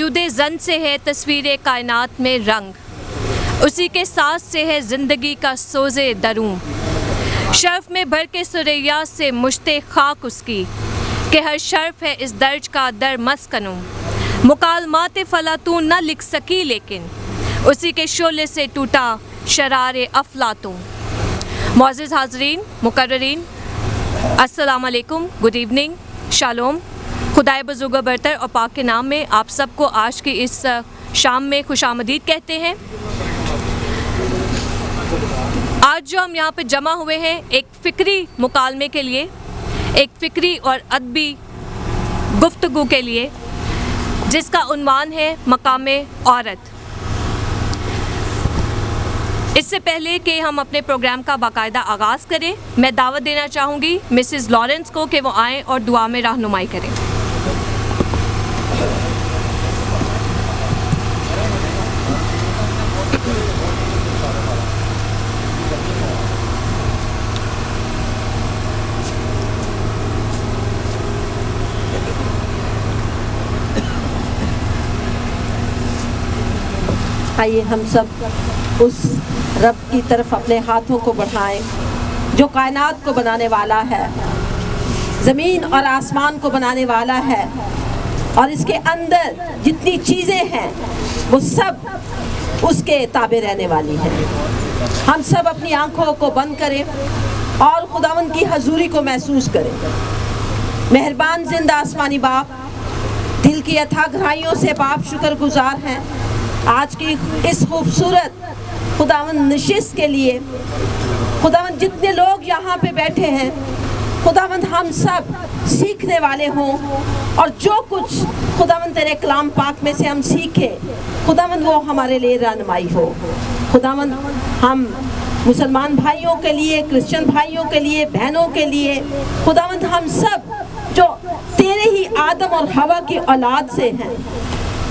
وجود زن سے ہے تصویر کائنات میں رنگ، اسی کے ساتھ سے ہے زندگی کا سوز دروں، شرف میں بھر کے ثریا سے مشت خاک اس کی، کہ ہر شرف ہے اس درج کا در مسکنوں، مکالمات فلاطون نہ لکھ سکی لیکن اسی کے شعلے سے ٹوٹا شرار افلاطون۔ معزز حاضرین، مقررین، السلام علیکم، گڈ ایوننگ، شالوم۔ خدائے بزرگ و برتر اور پاک کے نام میں آپ سب کو آج کی اس شام میں خوش آمدید کہتے ہیں۔ آج جو ہم یہاں پہ جمع ہوئے ہیں ایک فکری مکالمے کے لیے، ایک فکری اور ادبی گفتگو کے لیے، جس کا عنوان ہے مقام عورت۔ اس سے پہلے کہ ہم اپنے پروگرام کا باقاعدہ آغاز کریں، میں دعوت دینا چاہوں گی مسز لارنس کو کہ وہ آئیں اور دعا میں رہنمائی کریں۔ آئیے ہم سب اس رب کی طرف اپنے ہاتھوں کو بڑھائیں جو کائنات کو بنانے والا ہے، زمین اور آسمان کو بنانے والا ہے، اور اس کے اندر جتنی چیزیں ہیں وہ سب اس کے تابع رہنے والی ہیں۔ ہم سب اپنی آنکھوں کو بند کریں اور خداوند کی حضوری کو محسوس کریں۔ مہربان زندہ آسمانی باپ، دل کی اتھا گہرائیوں سے باپ شکر گزار ہیں آج کی اس خوبصورت خداوند نشست کے لیے۔ خداوند جتنے لوگ یہاں پہ بیٹھے ہیں، خداوند ہم سب سیکھنے والے ہوں، اور جو کچھ خداوند تیرے کلام پاک میں سے ہم سیکھیں، خداوند وہ ہمارے لیے رہنمائی ہو۔ خداوند ہم مسلمان بھائیوں کے لیے، کرسچن بھائیوں کے لیے، بہنوں کے لیے، خداوند ہم سب جو تیرے ہی آدم اور حوا کی اولاد سے ہیں،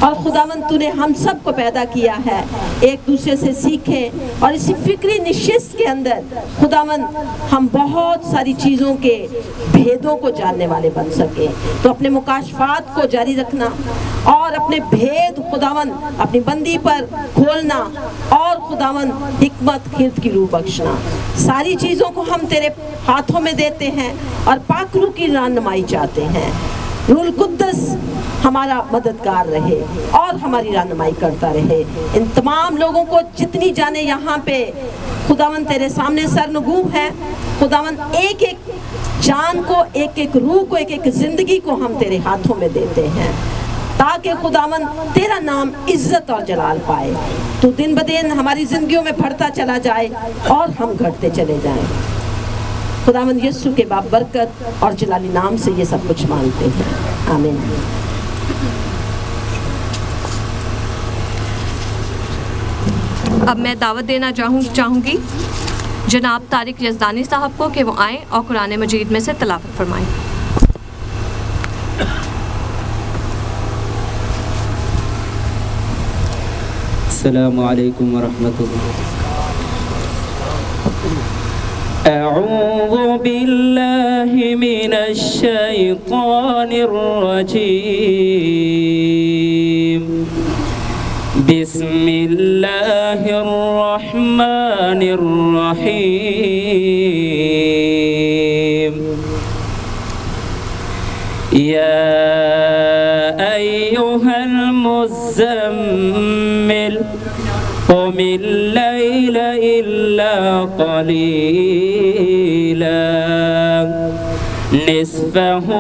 اور خداوند تو نے ہم سب کو پیدا کیا ہے ایک دوسرے سے سیکھیں، اور اسی فکری نشست کے اندر خداوند ہم بہت ساری چیزوں کے بھیدوں کو جاننے والے بن سکیں۔ تو اپنے مکاشفات کو جاری رکھنا اور اپنے بھید خداوند اپنی بندی پر کھولنا، اور خداوند حکمت خرد کی روح بخشنا، ساری چیزوں کو ہم تیرے ہاتھوں میں دیتے ہیں اور پاک روح کی رہنمائی چاہتے ہیں۔ روح القدس ہمارا مددگار رہے اور ہماری رہنمائی کرتا رہے۔ ان تمام لوگوں کو جتنی جانے یہاں پہ خداوند تیرے سامنے سرنگوں ہے، خداوند ایک ایک جان کو، ایک ایک روح کو، ایک ایک زندگی کو ہم تیرے ہاتھوں میں دیتے ہیں، تاکہ خداوند تیرا نام عزت اور جلال پائے۔ تو دن بدن ہماری زندگیوں میں بڑھتا چلا جائے اور ہم گھٹتے چلے جائیں۔ خداوند یسوع کے باب برکت اور جلالی نام سے یہ سب کچھ مانگتے ہیں، آمین۔ اب میں دعوت دینا چاہوں گی جناب طارق یزدانی صاحب کو کہ وہ آئیں اور قرآن مجید میں سے تلاوت فرمائیں۔ السلام علیکم ورحمۃ اللہ۔ اعوذ باللہ من الشیطان الرجیم، بسم اللہ الرحمن الرحیم۔ یا ایہا المزمل قم اللیل الا قلیلا نصفه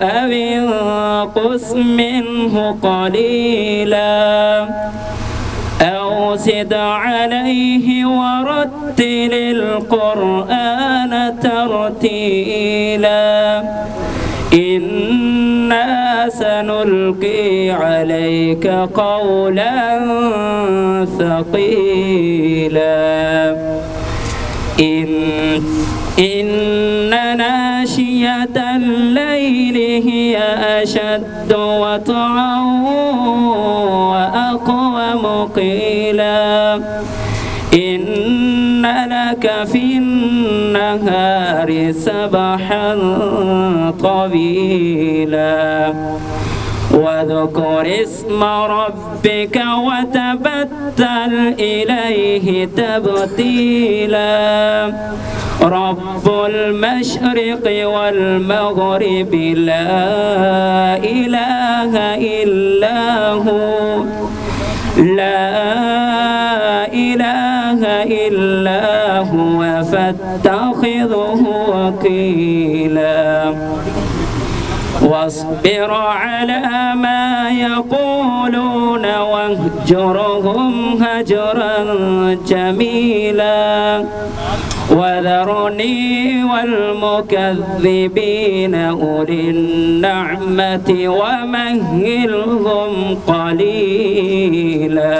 او انقص منه قلیلا او زد علیہ ورتل القرآن ترتیلا إنا سنلقي عليك قولا ثقيلا إن ناشئة الليل هي أشد وطئا وأقوم قيلا إن لك في النهار سبحا طويلا واذكر اسم ربك وتبتل إليه تبتيلا رب المشرق والمغرب لا إله إلا هو لا إله إلا هو فاتخذه وكيلا واصبر على ما يقولون واهجرهم هجرا جميلا وذرني والمكذبين أولي النعمة ومهلهم قليلا.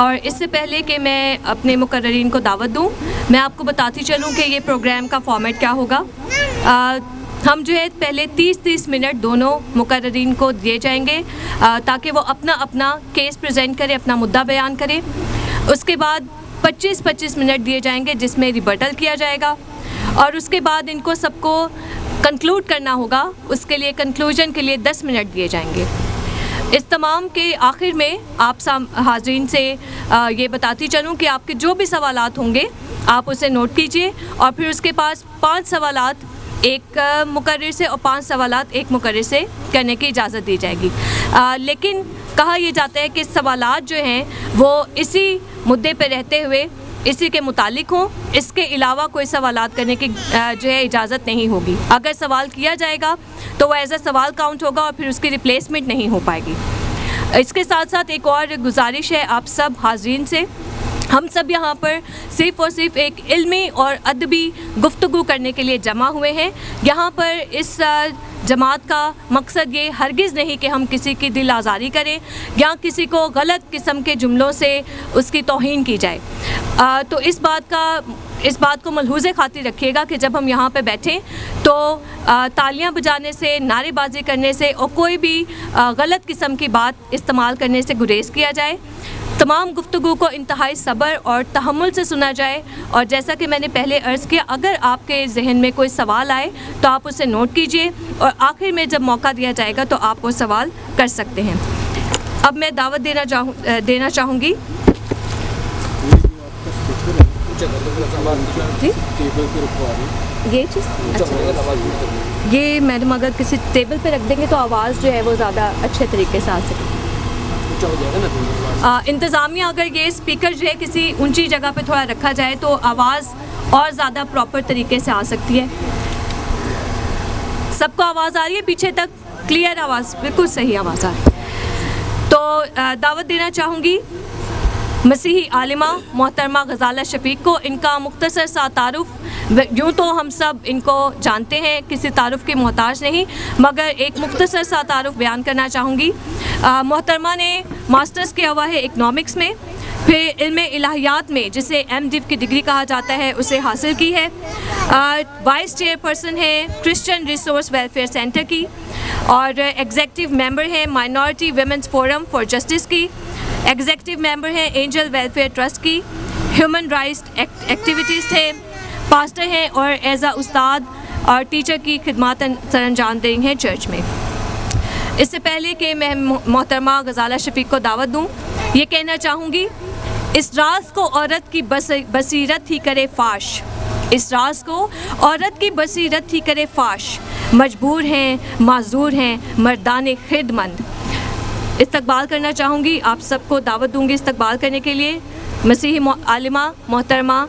اور اس سے پہلے کہ میں اپنے مقررین کو دعوت دوں میں آپ کو بتاتی چلوں کہ یہ پروگرام کا فارمیٹ کیا ہوگا. ہم جو ہے پہلے 30 منٹ دونوں مقررین کو دیے جائیں گے تاکہ وہ اپنا کیس پریزنٹ کرے, اپنا مدعا بیان کرے. اس کے بعد 25 منٹ دیے جائیں گے جس میں ریبٹل کیا جائے گا, اور اس کے بعد ان کو سب کو کنکلوڈ کرنا ہوگا. اس کے لیے کنکلوژن کے لیے 10 منٹ دیے جائیں گے. اس تمام کے آخر میں آپ حاضرین سے یہ بتاتی چلوں کہ آپ کے جو بھی سوالات ہوں گے آپ اسے نوٹ کیجئے, اور پھر اس کے پاس 5 سوالات ایک مقرر سے اور 5 سوالات ایک مقرر سے کرنے کی اجازت دی جائے گی. لیکن کہا یہ جاتا ہے کہ سوالات جو ہیں وہ اسی مدعے پہ رہتے ہوئے اسی کے متعلق ہوں, اس کے علاوہ کوئی سوالات کرنے کی جو ہے اجازت نہیں ہوگی. اگر سوال کیا جائے گا تو وہ ایز اے سوال کاؤنٹ ہوگا اور پھر اس کی ریپلیسمنٹ نہیں ہو پائے گی. اس کے ساتھ ساتھ ایک اور گزارش ہے آپ سب حاضرین سے, ہم سب یہاں پر صرف اور صرف ایک علمی اور ادبی گفتگو کرنے کے لیے جمع ہوئے ہیں. یہاں پر اس جماعت کا مقصد یہ ہرگز نہیں کہ ہم کسی کی دل آزاری کریں یا کسی کو غلط قسم کے جملوں سے اس کی توہین کی جائے. تو اس بات کو ملحوظ خاطر رکھیے گا کہ جب ہم یہاں پہ بیٹھیں تو تالیاں بجانے سے, نعرے بازی کرنے سے اور کوئی بھی غلط قسم کی بات استعمال کرنے سے گریز کیا جائے. تمام گفتگو کو انتہائی صبر اور تحمل سے سنا جائے, اور جیسا کہ میں نے پہلے عرض کیا اگر آپ کے ذہن میں کوئی سوال آئے تو آپ اسے نوٹ کیجئے, اور آخر میں جب موقع دیا جائے گا تو آپ وہ سوال کر سکتے ہیں. اب میں دعوت دینا چاہوں گی یہ چیز یہ میڈم اگر کسی ٹیبل پہ رکھ دیں گے تو آواز جو ہے وہ زیادہ اچھے طریقے سے آ سکے. انتظامیہ اگر یہ اسپیکر جو ہے کسی اونچی جگہ پہ تھوڑا رکھا جائے تو آواز اور زیادہ پراپر طریقے سے آ سکتی ہے. سب کو آواز آ رہی ہے پیچھے تک؟ کلیئر آواز, بالکل صحیح آواز آ رہی ہے. تو دعوت دینا چاہوں گی مسیحی عالمہ محترمہ غزالہ شفیق کو. ان کا مختصر سا تعارف, یوں تو ہم سب ان کو جانتے ہیں, کسی تعارف کی محتاج نہیں, مگر ایک مختصر سا تعارف بیان کرنا چاہوں گی. محترمہ نے ماسٹرز کیا ہوا ہے اکنامکس میں, پھر علم الہیات میں جسے MDiv کی ڈگری کہا جاتا ہے اسے حاصل کی ہے. وائس چیئر پرسن ہے کرسچن ریسورس ویلفیئر سینٹر کی, اور ایگزیکٹو ممبر ہیں minority women's forum for justice کی, ایگزیکٹو ممبر ہیں اینجل ویلفیئر ٹرسٹ کی, ہیومن رائٹس ایکٹیویٹیز تھے, پاسٹر ہیں اور ایز اے استاد اور ٹیچر کی خدمات سر انجام دیں ہیں چرچ میں. اس سے پہلے کہ میں محترمہ غزالہ شفیق کو دعوت دوں یہ کہنا چاہوں گی اس راز کو عورت کی بصیرت ہی کرے فاش, اس راز کو عورت کی بصیرت ہی کرے فاش, مجبور ہیں معذور ہیں مردان خدمند. استقبال کرنا چاہوں گی, آپ سب کو دعوت دوں گی استقبال کرنے کے لیے مسیحی عالمہ محترمہ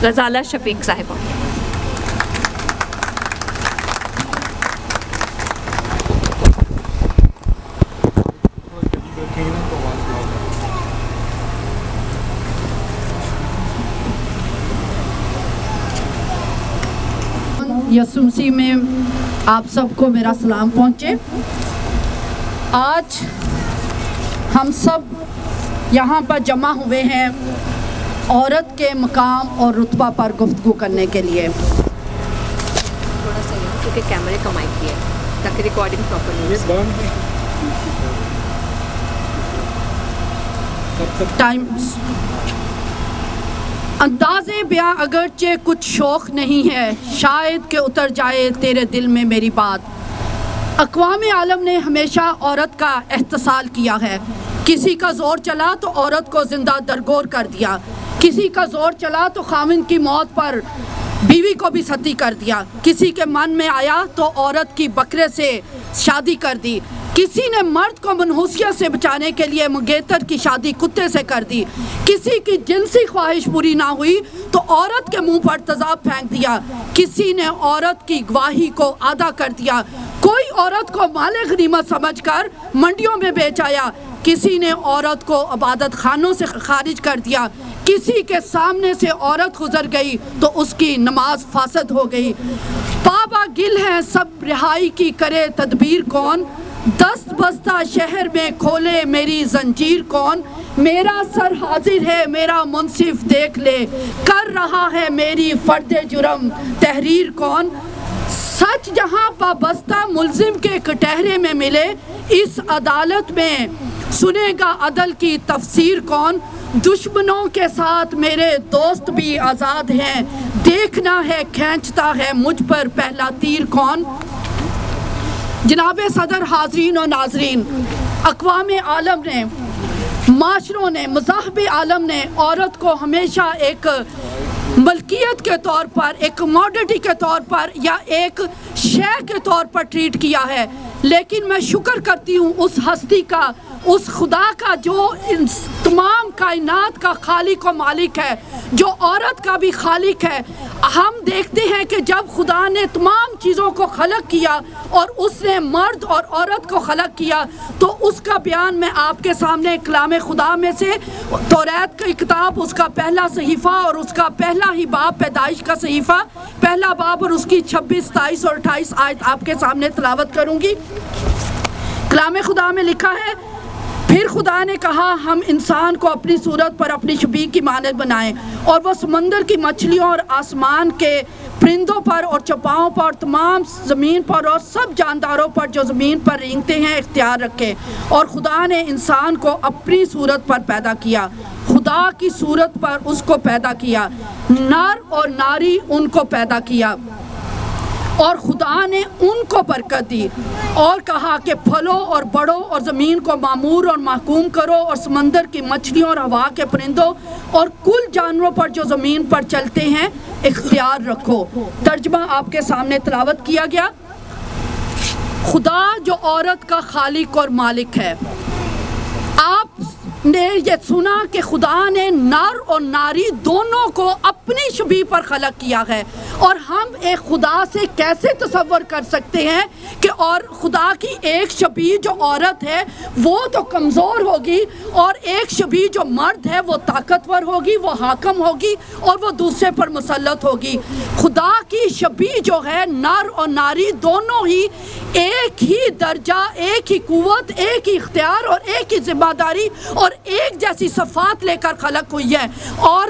غزالہ شفیق صاحبہ. یسوع مسیح میں آپ سب کو میرا سلام پہنچے. آج ہم سب یہاں پر جمع ہوئے ہیں عورت کے مقام اور رتبہ پر گفتگو کرنے کے لیے. تھوڑا سا یہاں کیونکہ کیمرے کا مائک ہے تاکہ ریکارڈنگ پراپر اندازے بیاں اگرچہ کچھ شوق نہیں ہے، شاید کہ اتر جائے تیرے دل میں میری بات۔ اقوام عالم نے ہمیشہ عورت کا احتسال کیا ہے۔ کسی کا زور چلا تو عورت کو زندہ درگور کر دیا، کسی کا زور چلا تو خاوند کی موت پر بیوی کو بھی ستی کر دیا، کسی کے من میں آیا تو عورت کی بکرے سے شادی کر دی، کسی نے مرد کو منحوسیت سے بچانے کے لیے منگیتر کی شادی کتے سے کر دی، کسی کی جنسی خواہش پوری نہ ہوئی تو عورت کے منہ پر تیزاب پھینک دیا، کسی نے عورت کی گواہی کو آدھا کر دیا، کوئی عورت کو مال غنیمت سمجھ کر منڈیوں میں بیچ آیا، کسی نے عورت کو عبادت خانوں سے خارج کر دیا، کسی کے سامنے سے عورت گزر گئی تو اس کی نماز فاسد ہو گئی۔ پابا گل ہے سب رہائی کی کرے تدبیر کون، دست بستہ شہر میں کھولے میری زنجیر کون، میرا سر حاضر ہے میرا منصف دیکھ لے، کر رہا ہے میری فرد جرم تحریر کون، سچ جہاں پابستہ ملزم کے کٹہرے میں ملے، اس عدالت میں سنے گا عدل کی تفسیر کون، دشمنوں کے ساتھ میرے دوست بھی آزاد ہیں، دیکھنا ہے کھینچتا ہے مجھ پر پہلا تیر کون۔ جناب صدر، حاضرین و ناظرین، اقوام عالم نے، معاشروں نے، مذاہب عالم نے عورت کو ہمیشہ ایک ملکیت کے طور پر، ایک کموڈٹی کے طور پر یا ایک شے کے طور پر ٹریٹ کیا ہے، لیکن میں شکر کرتی ہوں اس ہستی کا، اس خدا کا جو ان تمام کائنات کا خالق و مالک ہے، جو عورت کا بھی خالق ہے۔ ہم دیکھتے ہیں کہ جب خدا نے تمام چیزوں کو خلق کیا اور اس نے مرد اور عورت کو خلق کیا تو اس کا بیان میں آپ کے سامنے کلام خدا میں سے توریت کی کتاب، اس کا پہلا صحیفہ اور اس کا پہلا ہی باب، پیدائش کا صحیفہ پہلا باب اور اس کی 26، 27 اور 28 آیت آپ کے سامنے تلاوت کروں گی۔ کلام خدا میں لکھا ہے، پھر خدا نے کہا ہم انسان کو اپنی صورت پر اپنی شبیہ کی مانند بنائیں، اور وہ سمندر کی مچھلیوں اور آسمان کے پرندوں پر اور چوپاؤں پر، تمام زمین پر اور سب جانداروں پر جو زمین پر رینگتے ہیں اختیار رکھے۔ اور خدا نے انسان کو اپنی صورت پر پیدا کیا، خدا کی صورت پر اس کو پیدا کیا، نر اور ناری ان کو پیدا کیا، اور خدا نے ان کو برکت دی اور کہا کہ پھلو اور بڑھو اور زمین کو معمور اور محکوم کرو، اور سمندر کی مچھلیوں اور ہوا کے پرندوں اور کل جانوروں پر جو زمین پر چلتے ہیں اختیار رکھو۔ ترجمہ آپ کے سامنے تلاوت کیا گیا۔ خدا جو عورت کا خالق اور مالک ہے، آپ نے یہ سنا کہ خدا نے نر اور ناری دونوں کو اپنی شبیہ پر خلق کیا ہے، اور ہم ایک خدا سے کیسے تصور کر سکتے ہیں کہ اور خدا کی ایک شبیہ جو عورت ہے وہ تو کمزور ہوگی، اور ایک شبیہ جو مرد ہے وہ طاقتور ہوگی، وہ حاکم ہوگی اور وہ دوسرے پر مسلط ہوگی۔ خدا کی شبیہ جو ہے نر اور ناری دونوں ہی ایک ہی درجہ، ایک ہی قوت، ایک ہی اختیار اور ایک ہی ذمہ داری اور ایک جیسی صفات لے کر خلق ہوئی ہے۔ اور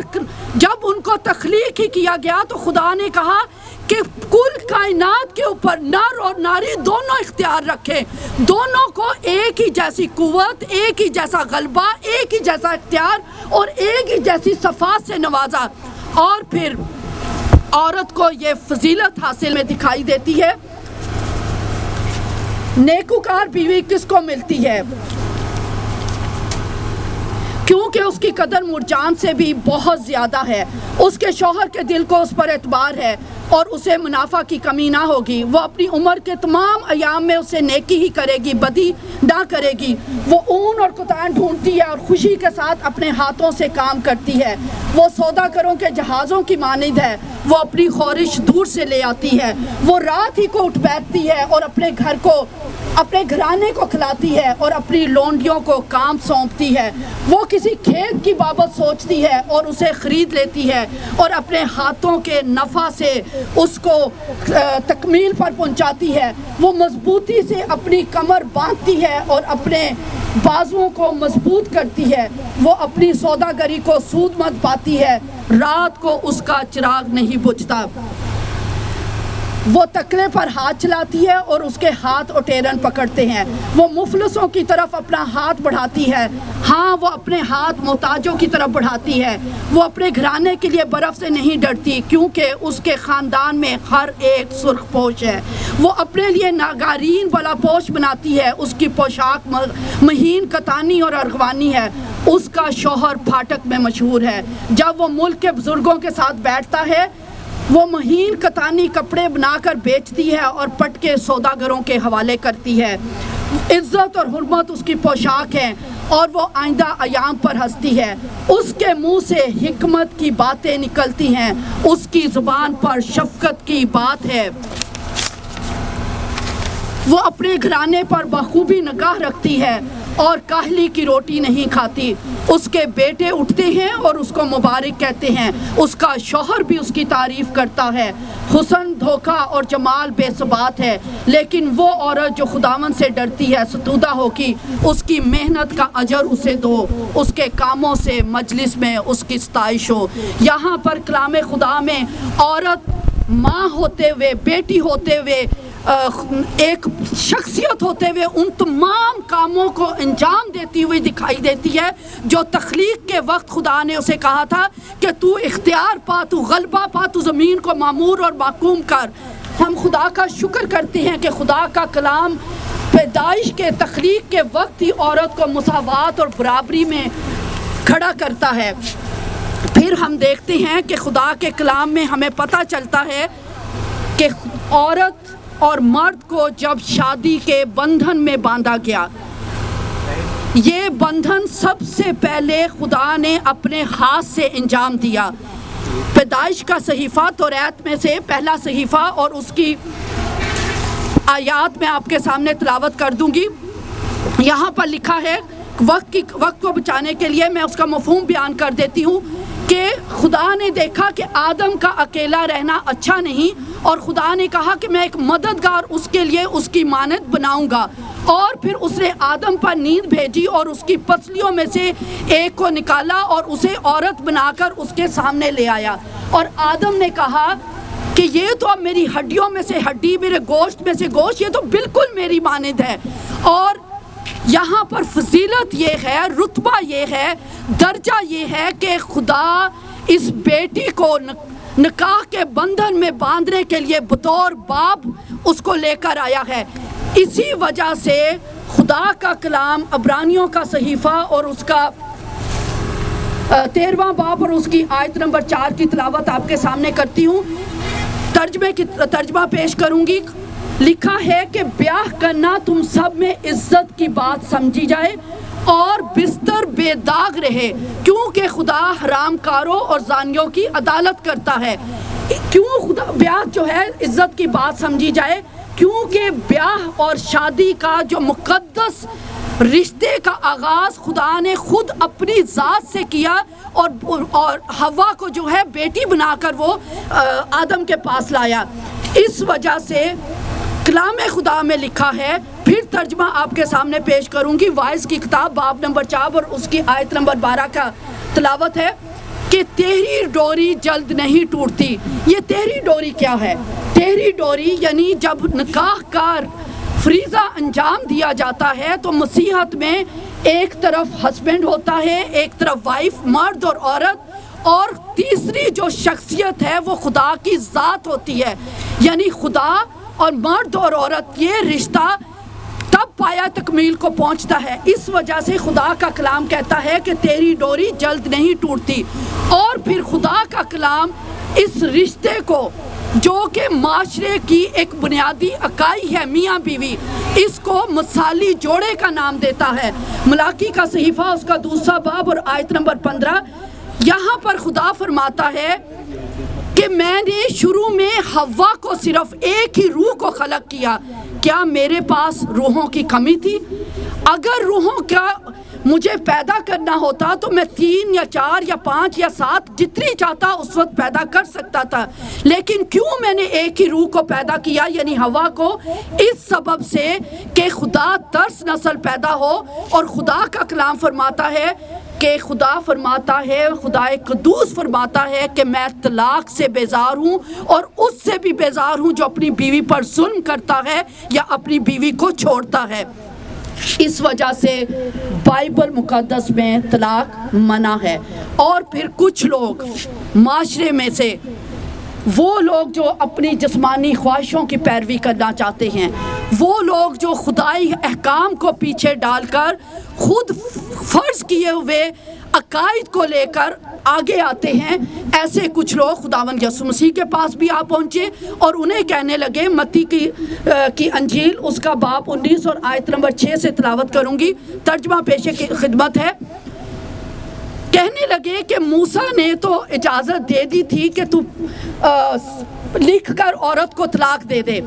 جب ان کو تخلیق ہی کیا گیا تو خدا نے کہا کہ کل کائنات کے اوپر نر اور ناری دونوں اختیار رکھے، دونوں کو ایک ہی جیسی قوت، ایک ہی جیسا غلبہ، ایک ہی جیسا اختیار اور ایک ہی جیسی صفات سے نوازا۔ اور پھر عورت کو یہ فضیلت حاصل میں دکھائی دیتی ہے۔ نیکوکار بیوی کس کو ملتی ہے؟ کیونکہ اس کی قدر مرجان سے بھی بہت زیادہ ہے، اس کے شوہر کے دل کو اس پر اعتبار ہے اور اسے منافع کی کمی نہ ہوگی، وہ اپنی عمر کے تمام ایام میں اسے نیکی ہی کرے گی، بدی نہ کرے گی، وہ اون اور کتان ڈھونڈتی ہے اور خوشی کے ساتھ اپنے ہاتھوں سے کام کرتی ہے، وہ سوداگروں کے جہازوں کی مانند ہے، وہ اپنی خورش دور سے لے آتی ہے، وہ رات ہی کو اٹھ بیٹھتی ہے اور اپنے گھر کو، اپنے گھرانے کو کھلاتی ہے اور اپنی لونڈیوں کو کام سونپتی ہے، وہ کسی کھیت کی بابت سوچتی ہے اور اسے خرید لیتی ہے اور اپنے ہاتھوں کے نفع سے اس کو تکمیل پر پہنچاتی ہے، وہ مضبوطی سے اپنی کمر باندھتی ہے اور اپنے بازوؤں کو مضبوط کرتی ہے، وہ اپنی سوداگری کو سود مند پاتی ہے، رات کو اس کا چراغ نہیں بجھتا۔ وہ تکلے پر ہاتھ چلاتی ہے اور اس کے ہاتھ اٹیرن پکڑتے ہیں. وہ مفلسوں کی طرف اپنا ہاتھ بڑھاتی ہے. ہاں وہ اپنے ہاتھ محتاجوں کی طرف بڑھاتی ہے. وہ اپنے گھرانے کے لیے برف سے نہیں ڈرتی کیونکہ اس کے خاندان میں ہر ایک سرخ پوش ہے. وہ اپنے لیے ناگارین بالا پوش بناتی ہے. اس کی پوشاک مہین کتانی اور ارغوانی ہے. اس کا شوہر پھاٹک میں مشہور ہے. جب وہ ملک کے بزرگوں کے ساتھ بیٹھتا ہے وہ مہین کتانی کپڑے بنا کر بیچتی ہے اور پٹ کے سوداگروں کے حوالے کرتی ہے. عزت اور حرمت اس کی پوشاک ہے اور وہ آئندہ ایام پر ہنستی ہے. اس کے منہ سے حکمت کی باتیں نکلتی ہیں. اس کی زبان پر شفقت کی بات ہے. وہ اپنے گھرانے پر بخوبی نگاہ رکھتی ہے اور کاہلی کی روٹی نہیں کھاتی. اس کے بیٹے اٹھتے ہیں اور اس کو مبارک کہتے ہیں. اس کا شوہر بھی اس کی تعریف کرتا ہے. حسن دھوکہ اور جمال بے ثبات ہے لیکن وہ عورت جو خداوند سے ڈرتی ہے ستودہ ہو کی اس کی محنت کا اجر اسے دو. اس کے کاموں سے مجلس میں اس کی ستائش ہو. یہاں پر کلام خدا میں عورت ماں ہوتے ہوئے، بیٹی ہوتے ہوئے، ایک شخصیت ہوتے ہوئے ان تمام کاموں کو انجام دیتی ہوئی دکھائی دیتی ہے جو تخلیق کے وقت خدا نے اسے کہا تھا کہ تو اختیار پا، تو غلبہ پا، تو زمین کو معمور اور محکوم کر. ہم خدا کا شکر کرتے ہیں کہ خدا کا کلام پیدائش کے تخلیق کے وقت ہی عورت کو مساوات اور برابری میں کھڑا کرتا ہے. پھر ہم دیکھتے ہیں کہ خدا کے کلام میں ہمیں پتہ چلتا ہے کہ عورت اور مرد کو جب شادی کے بندھن میں باندھا گیا، یہ بندھن سب سے پہلے خدا نے اپنے ہاتھ سے انجام دیا. پیدائش کا صحیفہ توریت میں سے پہلا صحیفہ اور اس کی آیات میں آپ کے سامنے تلاوت کر دوں گی. یہاں پر لکھا ہے، وقت کو بچانے کے لیے میں اس کا مفہوم بیان کر دیتی ہوں کہ خدا نے دیکھا کہ آدم کا اکیلا رہنا اچھا نہیں اور خدا نے کہا کہ میں ایک مددگار اس کے لیے اس کی مانند بناؤں گا. اور پھر اس نے آدم پر نیند بھیجی اور اس کی پسلیوں میں سے ایک کو نکالا اور اسے عورت بنا کر اس کے سامنے لے آیا. اور آدم نے کہا کہ یہ تو اب میری ہڈیوں میں سے ہڈی، میرے گوشت میں سے گوشت، یہ تو بالکل میری مانند ہے. اور یہاں پر فضیلت یہ ہے، رتبہ یہ ہے، درجہ یہ ہے کہ خدا اس بیٹی کو نکاح کے بندھن میں باندھنے کے لیے بطور باپ اس کو لے کر آیا ہے. اسی وجہ سے خدا کا کلام عبرانیوں کا صحیفہ اور اس کا 13واں باب اور اس کی آیت نمبر 4 کی تلاوت آپ کے سامنے کرتی ہوں. ترجمہ پیش کروں گی. لکھا ہے کہ بیاہ کرنا تم سب میں عزت کی بات سمجھی جائے اور بستر بے داغ رہے کیونکہ خدا حرام کاروں اور زانیوں کی عدالت کرتا ہے. کیوں خدا بیاہ جو ہے عزت کی بات سمجھی جائے؟ کیونکہ بیاہ اور شادی کا جو مقدس رشتے کا آغاز خدا نے خود اپنی ذات سے کیا اور حوا کو جو ہے بیٹی بنا کر وہ آدم کے پاس لایا. اس وجہ سے کلام خدا میں لکھا ہے. پھر ترجمہ آپ کے سامنے پیش کروں گی. وائز کی کتاب باب نمبر 4 اور اس کی آیت نمبر 12 کا تلاوت ہے کہ تیری ڈوری جلد نہیں ٹوٹتی. یہ تیری ڈوری کیا ہے؟ تیری ڈوری یعنی جب نکاح کا فریضہ انجام دیا جاتا ہے تو مسیحت میں ایک طرف ہسبینڈ ہوتا ہے، ایک طرف وائف، مرد اور عورت، اور تیسری جو شخصیت ہے وہ خدا کی ذات ہوتی ہے. یعنی خدا اور مرد اور عورت یہ رشتہ تب پایا تکمیل کو پہنچتا ہے. اس وجہ سے خدا کا کلام کہتا ہے کہ تیری ڈوری جلد نہیں ٹوٹتی. اور پھر خدا کا کلام اس رشتے کو جو کہ معاشرے کی ایک بنیادی اکائی ہے، میاں بیوی، اس کو مثالی جوڑے کا نام دیتا ہے. ملاکی کا صحیفہ اس کا 2 باب اور آیت نمبر 15. یہاں پر خدا فرماتا ہے کہ میں نے شروع میں حوا کو صرف ایک ہی روح کو خلق کیا. کیا میرے پاس روحوں کی کمی تھی؟ اگر روحوں کا مجھے پیدا کرنا ہوتا تو میں 3 یا 4 یا 5 یا 7 جتنی چاہتا اس وقت پیدا کر سکتا تھا. لیکن کیوں میں نے ایک ہی روح کو پیدا کیا یعنی حوا کو؟ اس سبب سے کہ خدا ترس نسل پیدا ہو. اور خدا کا کلام فرماتا ہے کہ خدا فرماتا ہے، خدا قدوس فرماتا ہے کہ میں طلاق سے بیزار ہوں اور اس سے بھی بیزار ہوں جو اپنی بیوی پر ظلم کرتا ہے یا اپنی بیوی کو چھوڑتا ہے۔ اس وجہ سے بائبل مقدس میں طلاق منع ہے۔ اور پھر کچھ لوگ معاشرے میں سے وہ لوگ جو اپنی جسمانی خواہشوں کی پیروی کرنا چاہتے ہیں، وہ لوگ جو خدائی احکام کو پیچھے ڈال کر خود فرض کیے ہوئے عقائد کو لے کر آگے آتے ہیں، ایسے کچھ لوگ خداوند یسوع مسیح کے پاس بھی آ پہنچے اور انہیں کہنے لگے، متی کی انجیل اس کا باب 19 اور آیت نمبر 6 سے تلاوت کروں گی، ترجمہ پیش کی خدمت ہے۔ کہنے لگے کہ موسیٰ نے تو اجازت دے دی تھی کہ تو لکھ کر عورت کو طلاق دے دے،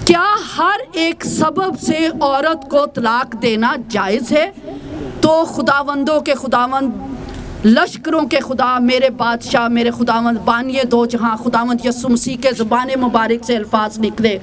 کیا ہر ایک سبب سے عورت کو طلاق دینا جائز ہے؟ تو خداوندوں کے خداوند، لشکروں کے خدا، میرے بادشاہ، میرے خداوند، بانی دو جہاں خداوند یسوع مسیح کے زبان مبارک سے الفاظ نکلے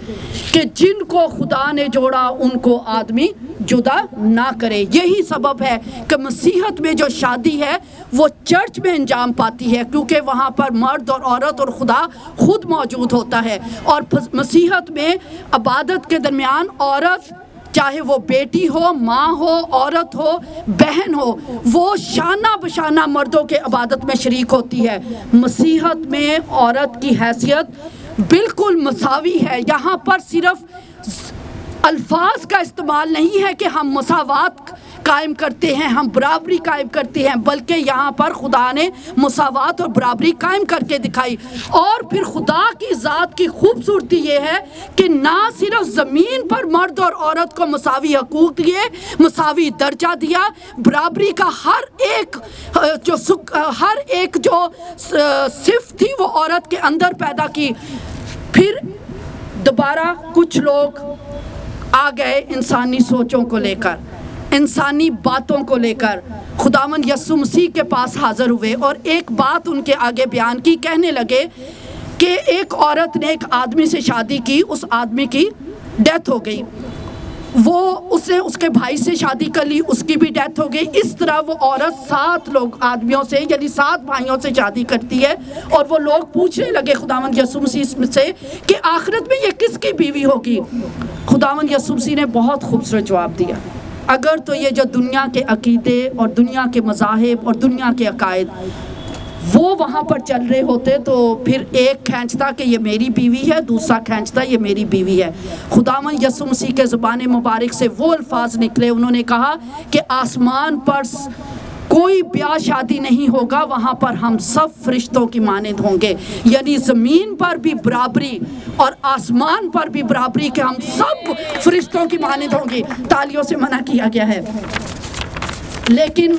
کہ جن کو خدا نے جوڑا ان کو آدمی جدا نہ کرے۔ یہی سبب ہے کہ مسیحت میں جو شادی ہے وہ چرچ میں انجام پاتی ہے، کیونکہ وہاں پر مرد اور عورت اور خدا خود موجود ہوتا ہے۔ اور مسیحت میں عبادت کے درمیان عورت، چاہے وہ بیٹی ہو، ماں ہو، عورت ہو، بہن ہو، وہ شانہ بشانہ مردوں کے عبادت میں شریک ہوتی ہے۔ مسیحت میں عورت کی حیثیت بالکل مساوی ہے۔ یہاں پر صرف الفاظ کا استعمال نہیں ہے کہ ہم مساوات قائم کرتے ہیں، ہم برابری قائم کرتے ہیں، بلکہ یہاں پر خدا نے مساوات اور برابری قائم کر کے دکھائی۔ اور پھر خدا کی ذات کی خوبصورتی یہ ہے کہ نہ صرف زمین پر مرد اور عورت کو مساوی حقوق دیے، مساوی درجہ دیا، برابری کا ہر ایک جو صفت تھی وہ عورت کے اندر پیدا کی۔ پھر دوبارہ کچھ لوگ آ گئے انسانی سوچوں کو لے کر، انسانی باتوں کو لے کر خداوند یسوع مسیح کے پاس حاضر ہوئے اور ایک بات ان کے آگے بیان کی۔ کہنے لگے کہ ایک عورت نے ایک آدمی سے شادی کی، اس آدمی کی ڈیتھ ہو گئی، اس نے اس کے بھائی سے شادی کر لی، اس کی بھی ڈیتھ ہو گئی۔ اس طرح وہ عورت 7 آدمیوں سے، یعنی 7 بھائیوں سے شادی کرتی ہے۔ اور وہ لوگ پوچھنے لگے خداوند یسوع مسیح سے کہ آخرت میں یہ کس کی بیوی ہوگی؟ خداوند یسوع مسیح نے بہت خوبصورت جواب دیا، اگر تو یہ جو دنیا کے عقیدے اور دنیا کے مذاہب اور دنیا کے عقائد وہ وہاں پر چل رہے ہوتے تو پھر ایک کھینچتا کہ یہ میری بیوی ہے، دوسرا کھینچتا یہ میری بیوی ہے۔ خداوند یسوع مسیح کے زبان مبارک سے وہ الفاظ نکلے، انہوں نے کہا کہ آسمان پر کوئی بیاہ شادی نہیں ہوگا، وہاں پر ہم سب فرشتوں کی مانند ہوں گے۔ یعنی زمین پر بھی برابری اور آسمان پر بھی برابری کہ ہم سب فرشتوں کی مانند ہوں گے۔ تالیوں سے منع کیا گیا ہے۔ لیکن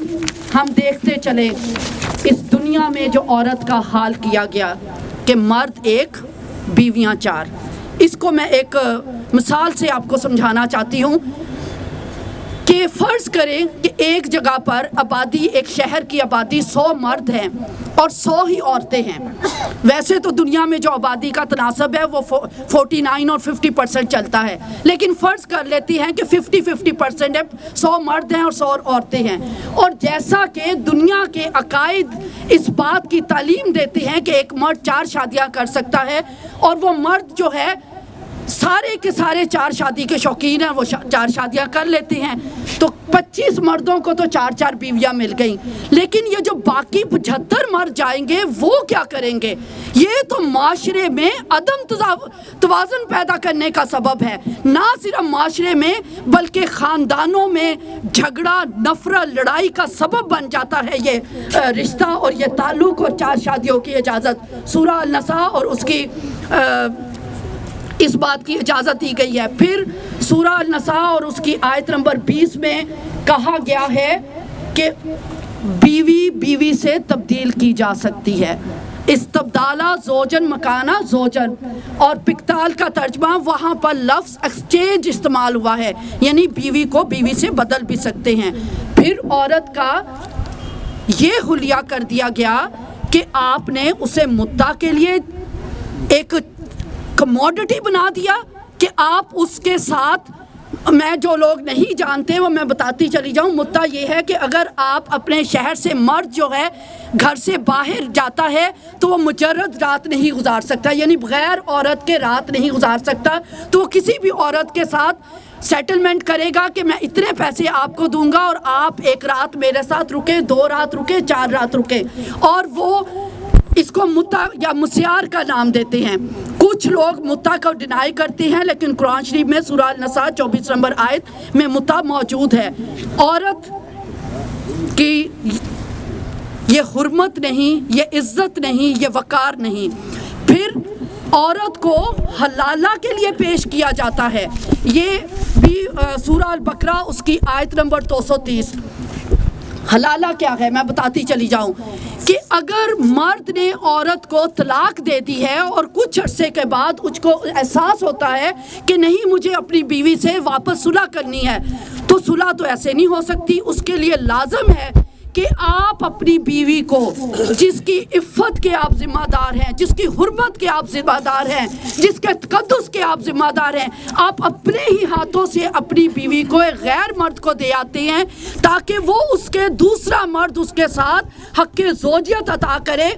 ہم دیکھتے چلے اس دنیا میں جو عورت کا حال کیا گیا کہ مرد 1 بیویاں 4۔ اس کو میں ایک مثال سے آپ کو سمجھانا چاہتی ہوں کہ فرض کریں کہ ایک جگہ پر آبادی، ایک شہر کی آبادی 100 مرد ہیں اور 100 ہی عورتیں ہیں۔ ویسے تو دنیا میں جو آبادی کا تناسب ہے وہ 49 اور 50% چلتا ہے، لیکن فرض کر لیتی ہیں کہ 50% ہے، 100 مرد ہیں اور 100 عورتیں ہیں۔ اور جیسا کہ دنیا کے عقائد اس بات کی تعلیم دیتے ہیں کہ ایک مرد 4 شادیاں کر سکتا ہے، اور وہ مرد جو ہے سارے کے سارے 4 شادی کے شوقین ہیں، وہ 4 شادیاں کر لیتے ہیں، تو 25 مردوں کو تو 4 بیویاں مل گئیں۔ لیکن یہ جو باقی 75 مرد جائیں گے وہ کیا کریں گے؟ یہ تو معاشرے میں عدم توازن پیدا کرنے کا سبب ہے۔ نہ صرف معاشرے میں بلکہ خاندانوں میں جھگڑا، نفرت، لڑائی کا سبب بن جاتا ہے یہ رشتہ اور یہ تعلق اور 4 شادیوں کی اجازت۔ سورہ النساء اور اس کی اس بات کی اجازت دی گئی ہے۔ پھر سورہ النساء اور اس کی آیت نمبر 20 میں کہا گیا ہے کہ بیوی سے تبدیل کی جا سکتی ہے۔ استبدالہ زوجن مکانہ زوجن، اور پکتال کا ترجمہ وہاں پر لفظ ایکسچینج استعمال ہوا ہے، یعنی بیوی کو بیوی سے بدل بھی سکتے ہیں۔ پھر عورت کا یہ حلیہ کر دیا گیا کہ آپ نے اسے مدعا کے لیے ایک کموڈٹی بنا دیا کہ آپ اس کے ساتھ میں جو لوگ نہیں جانتے وہ میں بتاتی چلی جاؤں. مدعا یہ ہے کہ اگر آپ اپنے شہر سے مرد جو ہے گھر سے باہر جاتا ہے تو وہ مجرد رات نہیں گزار سکتا, یعنی بغیر عورت کے رات نہیں گزار سکتا. تو وہ کسی بھی عورت کے ساتھ سیٹلمنٹ کرے گا کہ میں اتنے پیسے آپ کو دوں گا اور آپ 1 رات میرے ساتھ رکے, 2 رات رکے, 4 رات رکے, اور وہ اس کو متع یا مسیار کا نام دیتے ہیں. کچھ لوگ متع کو ڈینائی کرتے ہیں, لیکن قرآن شریف میں سورہ النساء 24 نمبر آیت میں متع موجود ہے. عورت کی یہ حرمت نہیں, یہ عزت نہیں, یہ وقار نہیں. پھر عورت کو حلالہ کے لیے پیش کیا جاتا ہے. یہ بھی سورہ البقرہ اس کی آیت نمبر 230. حلالہ کیا ہے میں بتاتی چلی جاؤں کہ اگر مرد نے عورت کو طلاق دے دی ہے اور کچھ عرصے کے بعد اس کو احساس ہوتا ہے کہ نہیں مجھے اپنی بیوی سے واپس صلح کرنی ہے, تو صلح تو ایسے نہیں ہو سکتی. اس کے لیے لازم ہے کہ آپ اپنی بیوی کو, جس کی عفت کے آپ ذمہ دار ہیں, جس کی حرمت کے آپ ذمہ دار ہیں, جس کے تقدس کے آپ ذمہ دار ہیں, آپ اپنے ہی ہاتھوں سے اپنی بیوی کو ایک غیر مرد کو دے آتے ہیں تاکہ وہ اس کے دوسرا مرد اس کے ساتھ حق زوجیت ادا کرے,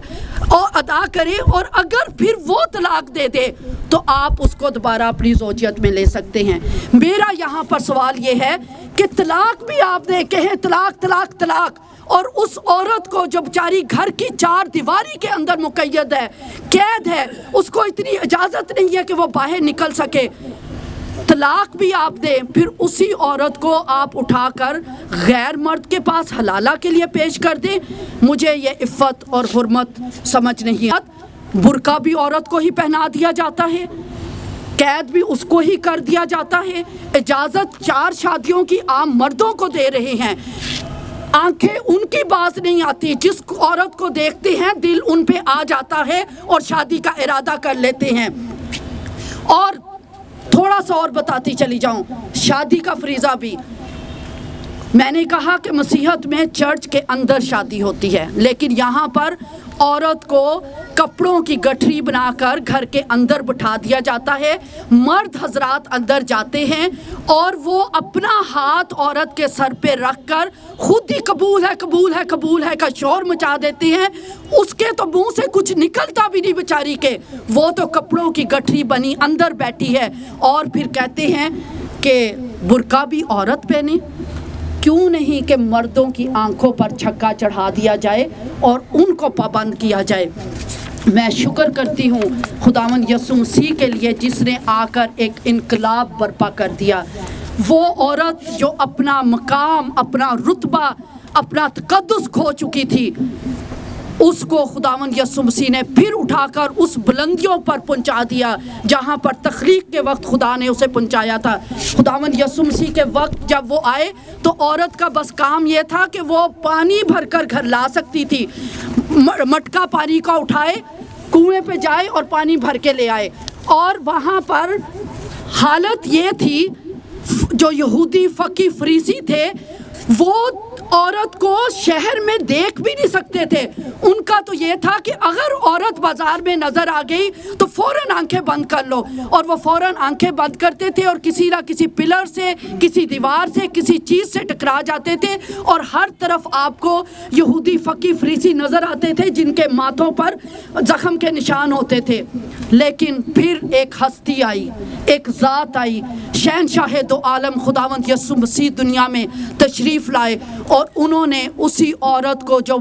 اور اگر پھر وہ طلاق دے دے تو آپ اس کو دوبارہ اپنی زوجیت میں لے سکتے ہیں. میرا یہاں پر سوال یہ ہے کہ طلاق بھی آپ نے کہیں طلاق طلاق طلاق, اور اس عورت کو جو بیچاری گھر کی 4 دیواری کے اندر مقید ہے, قید ہے, اس کو اتنی اجازت نہیں ہے کہ وہ باہر نکل سکے, طلاق بھی آپ دیں, پھر اسی عورت کو آپ اٹھا کر غیر مرد کے پاس حلالہ کے لیے پیش کر دیں. مجھے یہ عفت اور حرمت سمجھ نہیں آتی. برقع بھی عورت کو ہی پہنا دیا جاتا ہے, قید بھی اس کو ہی کر دیا جاتا ہے. اجازت 4 شادیوں کی عام مردوں کو دے رہے ہیں. آنکھیں ان کی باز نہیں آتی, جس عورت کو دیکھتے ہیں دل ان پہ آ جاتا ہے اور شادی کا ارادہ کر لیتے ہیں. اور تھوڑا سا اور بتاتی چلی جاؤں, شادی کا فریضہ بھی میں نے کہا کہ مسیحت میں چرچ کے اندر شادی ہوتی ہے, لیکن یہاں پر عورت کو کپڑوں کی گٹھری بنا کر گھر کے اندر بٹھا دیا جاتا ہے. مرد حضرات اندر جاتے ہیں اور وہ اپنا ہاتھ عورت کے سر پہ رکھ کر خود ہی قبول ہے قبول ہے قبول ہے کا شور مچا دیتے ہیں. اس کے تو منہ سے کچھ نکلتا بھی نہیں بیچاری کے, وہ تو کپڑوں کی گٹھری بنی اندر بیٹھی ہے. اور پھر کہتے ہیں کہ برقع بھی عورت پہنے. کیوں نہیں کہ مردوں کی آنکھوں پر چھکا چڑھا دیا جائے اور ان کو پابند کیا جائے. میں شکر کرتی ہوں خداوند یسوع مسیح کے لیے جس نے آ کر ایک انقلاب برپا کر دیا. وہ عورت جو اپنا مقام, اپنا رتبہ, اپنا تقدس کھو چکی تھی, اس کو خداوند یسوع مسیح نے پھر اٹھا کر اس بلندیوں پر پہنچا دیا جہاں پر تخلیق کے وقت خدا نے اسے پہنچایا تھا. خداوند یسوع مسیح کے وقت جب وہ آئے تو عورت کا بس کام یہ تھا کہ وہ پانی بھر کر گھر لا سکتی تھی. مٹکا پانی کا اٹھائے, کنویں پہ جائے اور پانی بھر کے لے آئے. اور وہاں پر حالت یہ تھی, جو یہودی فقی فریسی تھے وہ عورت کو شہر میں دیکھ بھی نہیں سکتے تھے. ان کا تو یہ تھا کہ اگر عورت بازار میں نظر آ گئی تو فوراً آنکھیں بند کر لو, اور وہ فوراً آنکھیں بند کرتے تھے اور کسی نہ کسی پلر سے, کسی دیوار سے, کسی چیز سے ٹکرا جاتے تھے. اور ہر طرف آپ کو یہودی فقی فریسی نظر آتے تھے جن کے ماتھوں پر زخم کے نشان ہوتے تھے. لیکن پھر ایک ہستی آئی, ایک ذات آئی, شہنشاہ دو عالم خداوند یسوع مسیح دنیا میں تشریف لائے, اور انہوں نے اسی عورت کو جو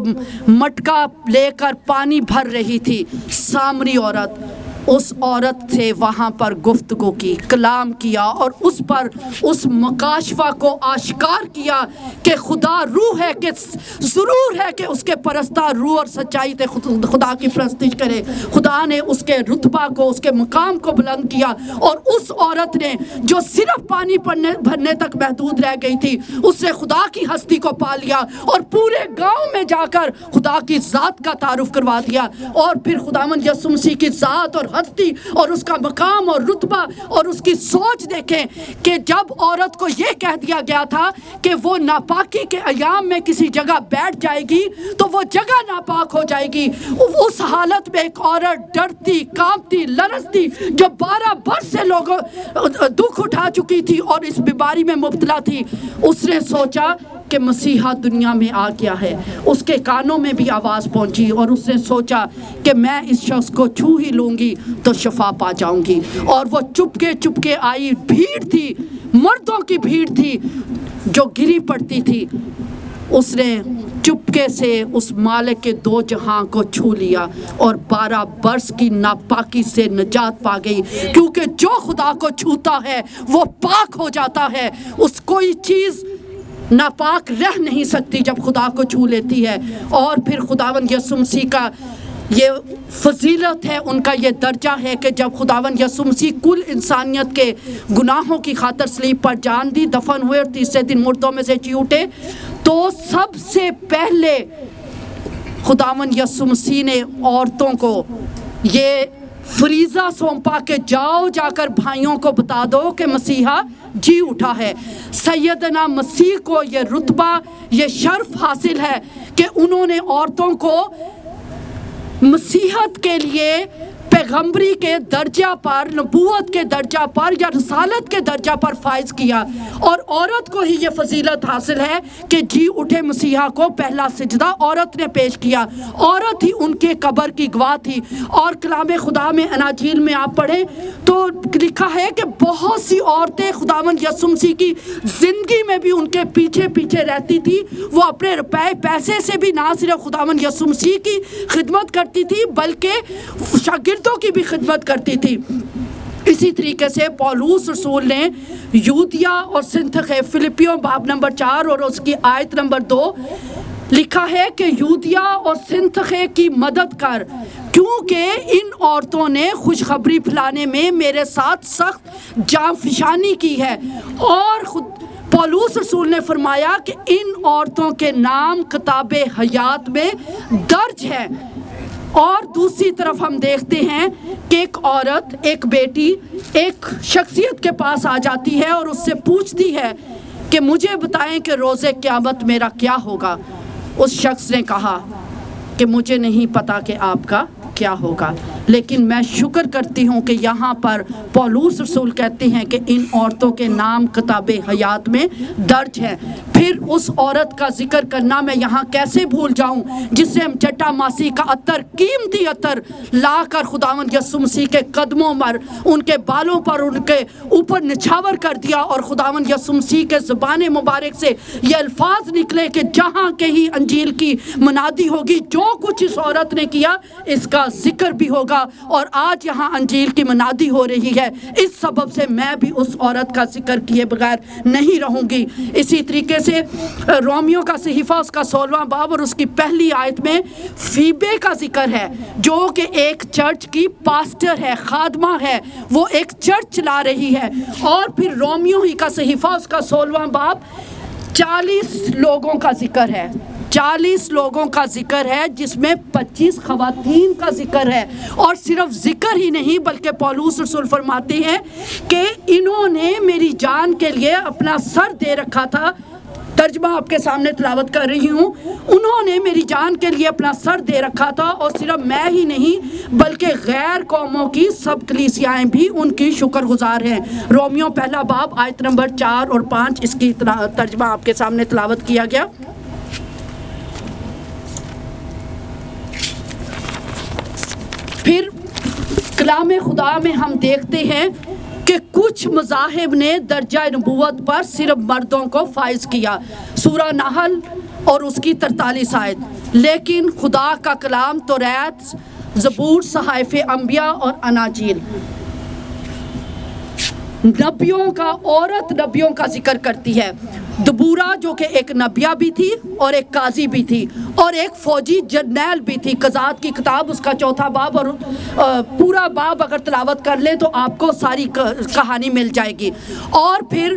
مٹکا لے کر پانی بھر رہی تھی, سامری عورت, اس عورت سے وہاں پر گفتگو کی, کلام کیا, اور اس پر اس مکاشفہ کو آشکار کیا کہ خدا روح ہے, کہ ضرور ہے کہ اس کے پرستار روح اور سچائی سے خدا کی پرستش کرے. خدا نے اس کے رتبہ کو, اس کے مقام کو بلند کیا, اور اس عورت نے جو صرف پانی بھرنے تک محدود رہ گئی تھی, اس نے خدا کی ہستی کو پا لیا اور پورے گاؤں میں جا کر خدا کی ذات کا تعارف کروا دیا. اور پھر خداوند یسوع مسیح کی ذات اور ہستی اور اس کا مقام اور رتبہ اور اس کی سوچ دیکھیں کہ جب عورت کو یہ کہہ دیا گیا تھا کہ وہ ناپاکی کے ایام میں کسی جگہ بیٹھ جائے گی تو وہ جگہ ناپاک ہو جائے گی، اس حالت میں ایک عورت ڈرتی، کانپتی، لرزتی، جو 12 برس سے لوگوں دکھ اٹھا چکی تھی اور اس بیماری میں مبتلا تھی، اس نے سوچا کہ مسیحا دنیا میں آ گیا ہے۔ اس کے کانوں میں بھی آواز پہنچی اور اس نے سوچا کہ میں اس شخص کو چھو ہی لوں گی تو شفا پا جاؤں گی، اور وہ چپکے آئی، بھیڑ تھی، مردوں کی بھیڑ تھی جو گری پڑتی تھی، اس نے چپکے سے اس مالک کے 2 جہاں کو چھو لیا اور 12 برس کی ناپاکی سے نجات پا گئی، کیونکہ جو خدا کو چھوتا ہے وہ پاک ہو جاتا ہے۔ اس کوئی چیز ناپاک رہ نہیں سکتی جب خدا کو چھو لیتی ہے۔ اور پھر خداوند یسوع مسیح کا یہ فضیلت ہے، ان کا یہ درجہ ہے کہ جب خداوند یسوع مسیح کل انسانیت کے گناہوں کی خاطر صلیب پر جان دی، دفن ہوئے اور تیسرے دن مردوں میں سے جی اٹھے، تو سب سے پہلے خداوند یسوع مسیح نے عورتوں کو یہ فریضہ سونپا کہ جاؤ جا کر بھائیوں کو بتا دو کہ مسیحا جی اٹھا ہے۔ سیدنا مسیح کو یہ رتبہ، یہ شرف حاصل ہے کہ انہوں نے عورتوں کو مسیحت کے لیے پیغمبری کے درجہ پر، نبوت کے درجہ پر یا رسالت کے درجہ پر فائز کیا، اور عورت کو ہی یہ فضیلت حاصل ہے کہ جی اٹھے مسیحا کو پہلا سجدہ عورت نے پیش کیا، عورت ہی ان کے قبر کی گواہ تھی۔ اور کلام خدا میں اناجیل میں آپ پڑھیں تو لکھا ہے کہ بہت سی عورتیں خداوند یسوع مسیح کی زندگی میں بھی ان کے پیچھے پیچھے رہتی تھی، وہ اپنے پیسے سے بھی نہ صرف خداوند یسوع مسیح کی خدمت کرتی تھی بلکہ شاگردوں کی بھی خدمت کرتی تھی۔ اسی طریقے سے پولوس رسول نے یودیا اور سنتخے، فلپیوں باب نمبر 4 اور اس کی آیت نمبر 2 لکھا ہے کہ یودیا اور سنتخے کی مدد کر، کیونکہ ان عورتوں نے خوشخبری پھیلانے میں میرے ساتھ سخت جاں فشانی کی ہے۔ اور پولوس رسول نے فرمایا کہ ان عورتوں کے نام کتاب حیات میں درج ہے۔ اور دوسری طرف ہم دیکھتے ہیں کہ ایک عورت، ایک بیٹی ایک شخصیت کے پاس آ جاتی ہے اور اس سے پوچھتی ہے کہ مجھے بتائیں کہ روز قیامت میرا کیا ہوگا۔ اس شخص نے کہا کہ مجھے نہیں پتا کہ آپ کا کیا ہوگا، لیکن میں شکر کرتی ہوں کہ یہاں پر پولوس رسول کہتے ہیں کہ ان عورتوں کے نام کتاب حیات میں درج ہیں۔ پھر اس عورت کا ذکر کرنا میں یہاں کیسے بھول جاؤں جس سے ہم جٹا ماسی کا عطر، قیمتی عطر لا کر خداوند یسوع مسیح کے قدموں پر، ان کے بالوں پر، ان کے اوپر نچھاور کر دیا، اور خداوند یسوع مسیح کے زبان مبارک سے یہ الفاظ نکلے کہ جہاں کہیں انجیل کی منادی ہوگی، جو کچھ اس عورت نے کیا اس کا ذکر بھی ہوگا۔ اور آج یہاں انجیل کی منادی ہو رہی ہے، اس سبب سے میں بھی اس عورت کا ذکر کیے بغیر نہیں رہوں گی۔ اسی طریقے سے رومیو کا صحیفہ اس کا 16واں باب اور اس کی پہلی آیت میں فیبے کا ذکر ہے، جو کہ ایک چرچ کی پاسٹر ہے، خادمہ ہے، وہ ایک چرچ چلا رہی ہے۔ اور پھر رومیو ہی کا صحیفہ اس کا 16واں باب 40 لوگوں کا ذکر ہے، 40 لوگوں کا ذکر ہے، جس میں 25 خواتین کا ذکر ہے۔ اور صرف ذکر ہی نہیں بلکہ پولوس رسول فرماتے ہیں کہ انہوں نے میری جان کے لیے اپنا سر دے رکھا تھا۔ ترجمہ آپ کے سامنے تلاوت کر رہی ہوں، انہوں نے میری جان کے لیے اپنا سر دے رکھا تھا، اور صرف میں ہی نہیں بلکہ غیر قوموں کی سب کلیسیائیں بھی ان کی شکر گزار ہیں۔ رومیو پہلا باب آیت نمبر 4 اور 5 اس کی ترجمہ آپ کے سامنے تلاوت کیا گیا۔ پھر کلام خدا میں ہم دیکھتے ہیں کہ کچھ مذاہب نے درجہ نبوت پر صرف مردوں کو فائز کیا، سورہ نحل اور اس کی 43 آیت، لیکن خدا کا کلام توریت، زبور، صحائف انبیاء اور اناجیل نبیوں کا، عورت نبیوں کا ذکر کرتی ہے۔ دبورہ جو کہ ایک نبیہ بھی تھی اور ایک قاضی بھی تھی اور ایک فوجی جرنیل بھی تھی۔ قضات کی کتاب اس کا 4واں باب اور پورا باب اگر تلاوت کر لیں تو آپ کو ساری کہانی مل جائے گی۔ اور پھر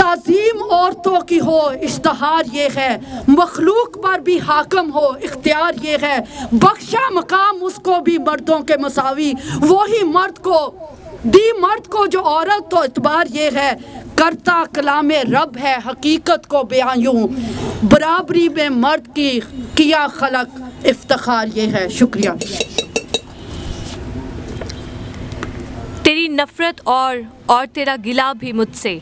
تعظیم عورتوں کی ہو اشتہار یہ ہے، مخلوق پر بھی حاکم ہو اختیار یہ ہے، بخشا مقام اس کو بھی مردوں کے مساوی، وہی مرد کو جو عورت تو اعتبار یہ ہے، کرتا کلام رب ہے حقیقت کو بیان یوں، برابری میں مرد کی کیا خلق افتخار یہ ہے۔ شکریہ۔ تیری نفرت اور تیرا گلا بھی مجھ سے،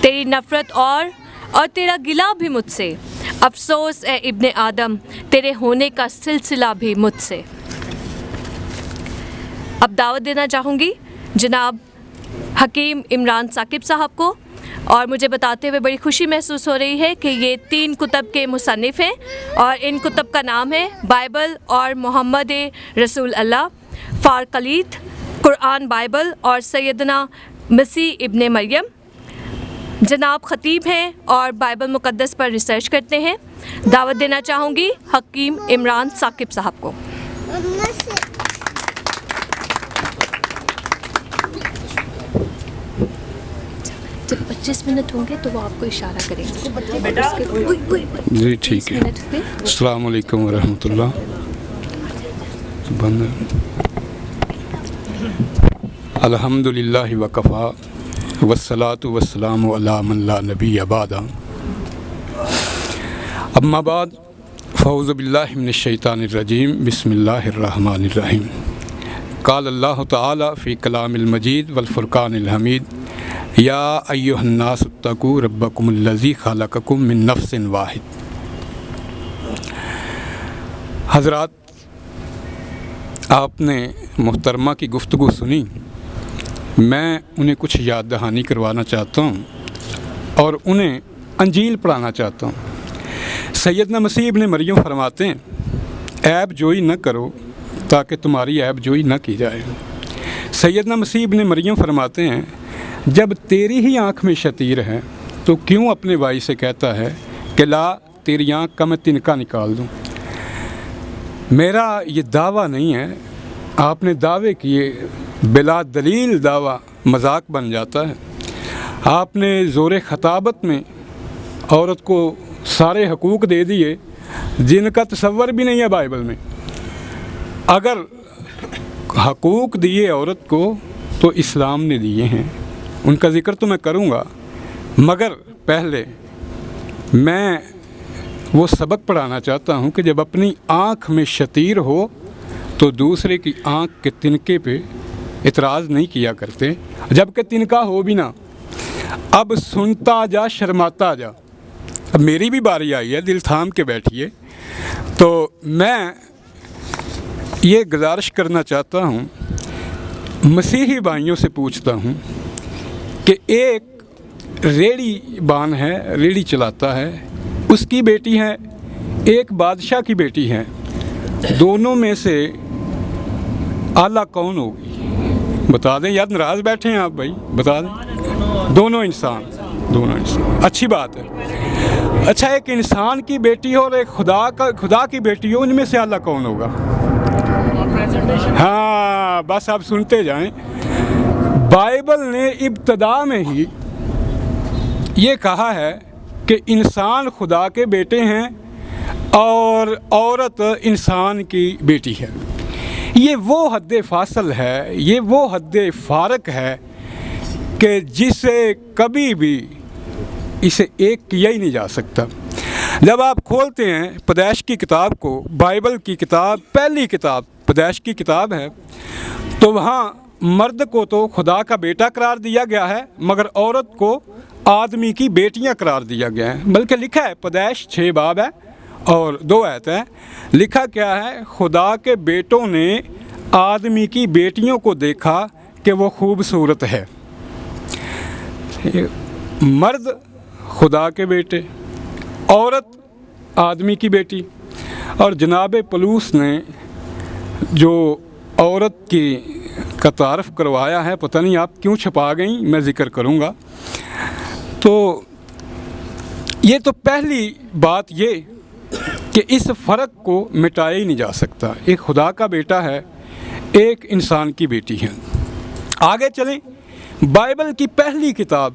تیری نفرت اور تیرا گلا بھی مجھ سے، افسوس اے ابن آدم تیرے ہونے کا سلسلہ بھی مجھ سے۔ اب دعوت دینا چاہوں گی جناب حکیم عمران ثاقب صاحب کو، اور مجھے بتاتے ہوئے بڑی خوشی محسوس ہو رہی ہے کہ یہ 3 کتب کے مصنف ہیں، اور ان کتب کا نام ہے بائبل اور محمد رسول اللہ، فارقلیت، قرآن بائبل اور سیدنا مسیح ابن مریم۔ جناب خطیب ہیں اور بائبل مقدس پر ریسرچ کرتے ہیں۔ دعوت دینا چاہوں گی حکیم عمران ثاقب صاحب کو۔ جب 25 منٹ ہوں گے تو وہ آپ کو اشارہ کریں گے۔ جی ٹھیک ہے۔ السلام علیکم ورحمۃ اللہ۔ الحمد للہ وکفا والصلاة والسلام علی من لا نبی بعد، اما بعد فاعوذ باللہ من الشیطان الرجیم، بسم اللہ الرحمن الرحیم۔ قال اللہ تعالی فی کلام المجید والفرقان الحمید، یا ایھا الناس اتقوا ربکم الذی خلقکم من نفس واحد۔ حضرات، آپ نے محترمہ کی گفتگو سنی، میں انہیں کچھ یاد دہانی کروانا چاہتا ہوں اور انہیں انجیل پڑھانا چاہتا ہوں۔ سیدنا مسیح ابن مریم فرماتے ہیں، عیب جوئی نہ کرو تاکہ تمہاری عیب جوئی نہ کی جائے۔ سیدنا مسیح ابن مریم فرماتے ہیں، جب تیری ہی آنکھ میں شتیر ہے تو کیوں اپنے بھائی سے کہتا ہے کہ لا تیری آنکھ کا میں تنکا نکال دوں۔ میرا یہ دعویٰ نہیں ہے، آپ نے دعوے کیے، بلا دلیل دعویٰ مذاق بن جاتا ہے۔ آپ نے زور خطابت میں عورت کو سارے حقوق دے دیے جن کا تصور بھی نہیں ہے بائبل میں۔ اگر حقوق دیے عورت کو تو اسلام نے دیے ہیں، ان کا ذکر تو میں کروں گا، مگر پہلے میں وہ سبق پڑھانا چاہتا ہوں کہ جب اپنی آنکھ میں شتیر ہو تو دوسرے کی آنکھ کے تنکے پہ اعتراض نہیں کیا کرتے، جب کہ تنکا ہو بھی نہ۔ اب سنتا جا شرماتا جا۔ اب میری بھی باری آئی ہے، دل تھام کے بیٹھیے۔ تو میں یہ گزارش کرنا چاہتا ہوں، مسیحی بھائیوں سے پوچھتا ہوں کہ ایک ریڑھی بان ہے، ریڑھی چلاتا ہے، اس کی بیٹی ہے، ایک بادشاہ کی بیٹی ہے، دونوں میں سے اعلیٰ کون ہوگی؟ بتا دیں، یاد ناراض بیٹھے ہیں آپ بھائی، بتا دیں۔ دونوں انسان۔ اچھی بات ہے۔ اچھا، ایک انسان کی بیٹی ہو اور ایک خدا کی بیٹی ہو، ان میں سے اعلیٰ کون ہوگا؟ ہاں، بس آپ سنتے جائیں۔ بائبل نے ابتدا میں ہی یہ کہا ہے کہ انسان خدا کے بیٹے ہیں اور عورت انسان کی بیٹی ہے۔ یہ وہ حد فاصل ہے، یہ وہ حد فارق ہے کہ جسے کبھی بھی اسے ایک کیا ہی نہیں جا سکتا۔ جب آپ کھولتے ہیں پیدائش کی کتاب کو، بائبل کی کتاب، پہلی کتاب پیدائش کی کتاب ہے، تو وہاں مرد کو تو خدا کا بیٹا قرار دیا گیا ہے، مگر عورت کو آدمی کی بیٹیاں قرار دیا گیا ہے۔ بلکہ لکھا ہے، پیدائش 6 باب ہے اور 2 آیت ہے، لکھا کیا ہے؟ خدا کے بیٹوں نے آدمی کی بیٹیوں کو دیکھا کہ وہ خوبصورت ہے۔ مرد خدا کے بیٹے، عورت آدمی کی بیٹی۔ اور جناب پلوس نے جو عورت کا تعارف کروایا ہے، پتہ نہیں آپ کیوں چھپا گئیں، میں ذکر کروں گا۔ تو یہ تو پہلی بات یہ کہ اس فرق کو مٹایا ہی نہیں جا سکتا۔ ایک خدا کا بیٹا ہے، ایک انسان کی بیٹی ہے۔ آگے چلیں، بائبل کی پہلی کتاب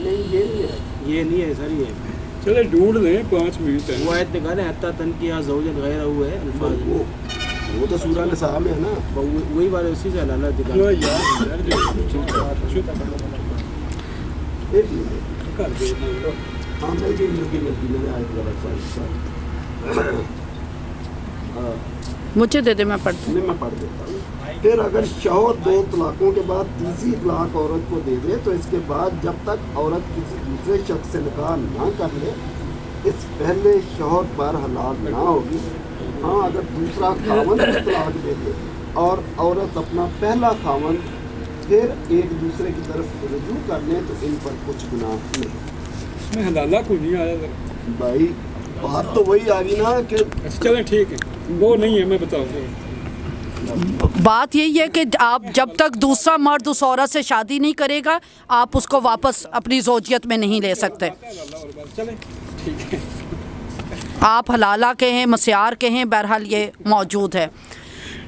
یہ نہیں ہے سر، یہ چلے ڈھونڈ لیں 5 منٹ وہ آیت نکال ہے حتی تنکیہ زوجا غیرہ ہے الفاظ، وہ تو سورہ نساء میں ہے نا، وہی بارے اسی سے حلالہ دکھا. ہاں میں نے آیت غلط مجھے دے دے، میں پڑھتی ہوں. میں پڑھ دیتا ہوں. پھر اگر شوہر 2 طلاقوں کے بعد تیسری طلاق عورت کو دے دے تو اس کے بعد جب تک عورت کسی دوسرے شخص سے نکاح نہ کر لے اس پہلے شوہر پر حلال نہ ہوگی. ہاں اگر دوسرا خاوند اس طلاق دے دے اور عورت اپنا پہلا خاوند پھر ایک دوسرے کی طرف رجوع کر لیں تو ان پر کچھ گناہ نہیں. اس میں حلالہ کوئی نہیں آیا بھائی بات تو وہی آ گئی نا کہ چلیں ٹھیک ہے، وہ نہیں ہے، میں بتاؤں گا. بات یہی ہے کہ آپ جب تک دوسرا مرد اس عورت سے شادی نہیں کرے گا آپ اس کو واپس اپنی زوجیت میں نہیں لے سکتے. چلیں ٹھیک ہے. آپ حلالہ کہیں مسیار کہیں، بہرحال یہ موجود ہے.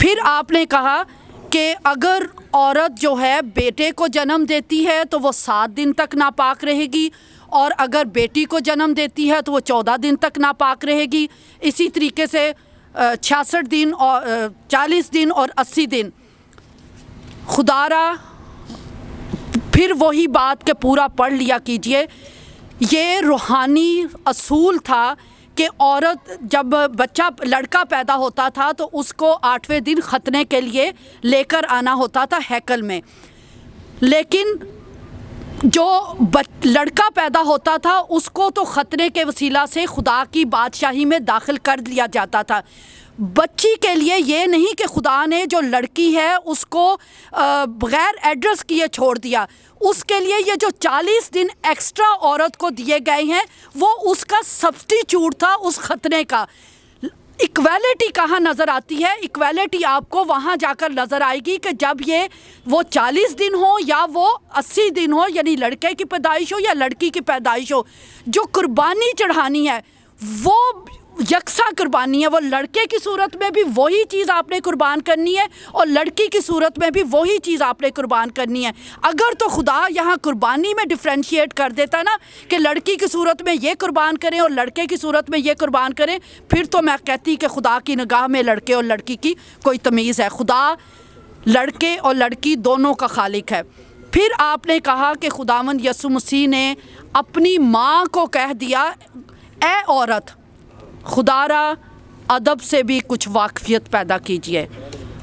پھر آپ نے کہا کہ اگر عورت جو ہے بیٹے کو جنم دیتی ہے تو وہ 7 دن تک ناپاک رہے گی، اور اگر بیٹی کو جنم دیتی ہے تو وہ 14 دن تک ناپاک رہے گی. اسی طریقے سے 66 دن اور 40 دن اور 80 دن. خدا را پھر وہی بات کہ پورا پڑھ لیا کیجئے. یہ روحانی اصول تھا کہ عورت جب بچہ لڑکا پیدا ہوتا تھا تو اس کو 8ویں دن ختنے کے لیے لے کر آنا ہوتا تھا ہیکل میں، لیکن جو لڑکا پیدا ہوتا تھا اس کو تو خطرے کے وسیلہ سے خدا کی بادشاہی میں داخل کر دیا جاتا تھا. بچی کے لیے یہ نہیں کہ خدا نے جو لڑکی ہے اس کو بغیر ایڈریس کیے چھوڑ دیا. اس کے لیے یہ جو 40 دن ایکسٹرا عورت کو دیے گئے ہیں وہ اس کا سبسٹیچیوٹ تھا اس ختنے کا. ایکویلٹی کہاں نظر آتی ہے؟ ایکویلٹی آپ کو وہاں جا کر نظر آئے گی کہ جب یہ وہ 40 دن ہو یا وہ 80 دن ہو، یعنی لڑکے کی پیدائش ہو یا لڑکی کی پیدائش ہو، جو قربانی چڑھانی ہے وہ یکساں قربانی ہے. وہ لڑکے کی صورت میں بھی وہی چیز آپ نے قربان کرنی ہے اور لڑکی کی صورت میں بھی وہی چیز آپ نے قربان کرنی ہے. اگر تو خدا یہاں قربانی میں ڈفرینشیٹ کر دیتا نا کہ لڑکی کی صورت میں یہ قربان کریں اور لڑکے کی صورت میں یہ قربان کریں، پھر تو میں کہتی کہ خدا کی نگاہ میں لڑکے اور لڑکی کی کوئی تمیز ہے. خدا لڑکے اور لڑکی دونوں کا خالق ہے. پھر آپ نے کہا کہ خداوند یسوع مسیح نے اپنی ماں کو کہہ دیا، اے عورت خدا را ادب سے بھی کچھ واقفیت پیدا کیجئے،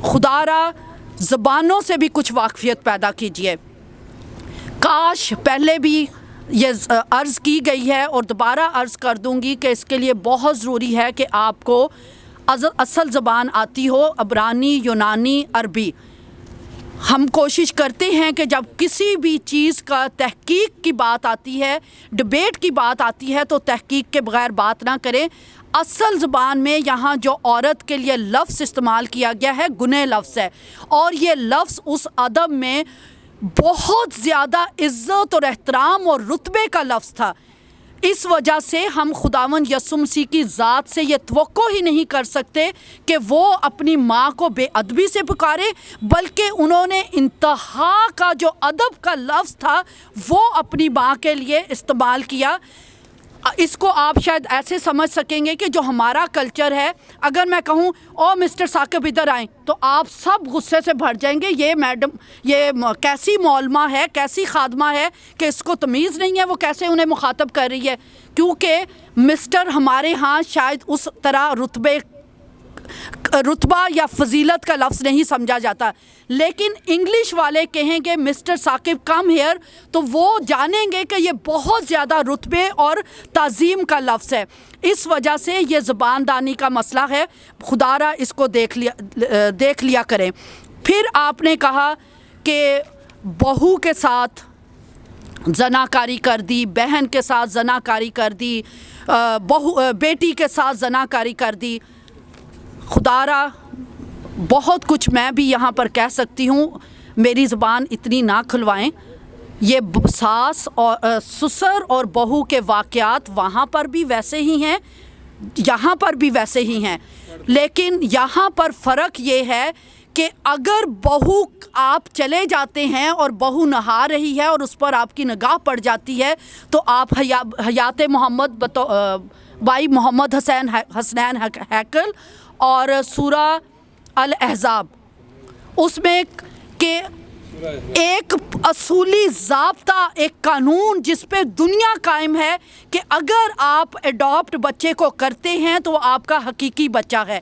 خدا را زبانوں سے بھی کچھ واقفیت پیدا کیجئے. کاش پہلے بھی یہ عرض کی گئی ہے اور دوبارہ عرض کر دوں گی کہ اس کے لیے بہت ضروری ہے کہ آپ کو اصل زبان آتی ہو، عبرانی، یونانی، عربی. ہم کوشش کرتے ہیں کہ جب کسی بھی چیز کا تحقیق کی بات آتی ہے، ڈبیٹ کی بات آتی ہے، تو تحقیق کے بغیر بات نہ کریں. اصل زبان میں یہاں جو عورت کے لیے لفظ استعمال کیا گیا ہے گنہ لفظ ہے، اور یہ لفظ اس ادب میں بہت زیادہ عزت اور احترام اور رتبے کا لفظ تھا. اس وجہ سے ہم خداوند یسوع مسیح کی ذات سے یہ توقع ہی نہیں کر سکتے کہ وہ اپنی ماں کو بے ادبی سے پکارے، بلکہ انہوں نے انتہا کا جو ادب کا لفظ تھا وہ اپنی ماں کے لیے استعمال کیا. اس کو آپ شاید ایسے سمجھ سکیں گے کہ جو ہمارا کلچر ہے، اگر میں کہوں او مسٹر ثاقب ادھر آئیں تو آپ سب غصے سے بھر جائیں گے، یہ میڈم یہ کیسی معلمہ ہے، کیسی خادمہ ہے کہ اس کو تمیز نہیں ہے، وہ کیسے انہیں مخاطب کر رہی ہے. کیونکہ مسٹر ہمارے ہاں شاید اس طرح رتبہ یا فضیلت کا لفظ نہیں سمجھا جاتا، لیکن انگلش والے کہیں گے مسٹر ثاقب کم ہیئر تو وہ جانیں گے کہ یہ بہت زیادہ رتبے اور تعظیم کا لفظ ہے. اس وجہ سے یہ زبان دانی کا مسئلہ ہے. خدا را اس کو دیکھ لیا کریں. پھر آپ نے کہا کہ بہو کے ساتھ زناکاری کر دی، بہن کے ساتھ زناکاری کر دی، بیٹی کے ساتھ زناکاری کر دی. خدا را بہت کچھ میں بھی یہاں پر کہہ سکتی ہوں، میری زبان اتنی نہ کھلوائیں. یہ ساس اور سسر اور بہو کے واقعات وہاں پر بھی ویسے ہی ہیں، یہاں پر بھی ویسے ہی ہیں، لیکن یہاں پر فرق یہ ہے کہ اگر بہو آپ چلے جاتے ہیں اور بہو نہا رہی ہے اور اس پر آپ کی نگاہ پڑ جاتی ہے تو آپ حیات محمد بائی محمد حسنین ہیکل اور سورہ الاحزاب اس میں کہ ایک اصولی ضابطہ، ایک قانون جس پہ دنیا قائم ہے کہ اگر آپ ایڈاپٹ بچے کو کرتے ہیں تو وہ آپ کا حقیقی بچہ ہے.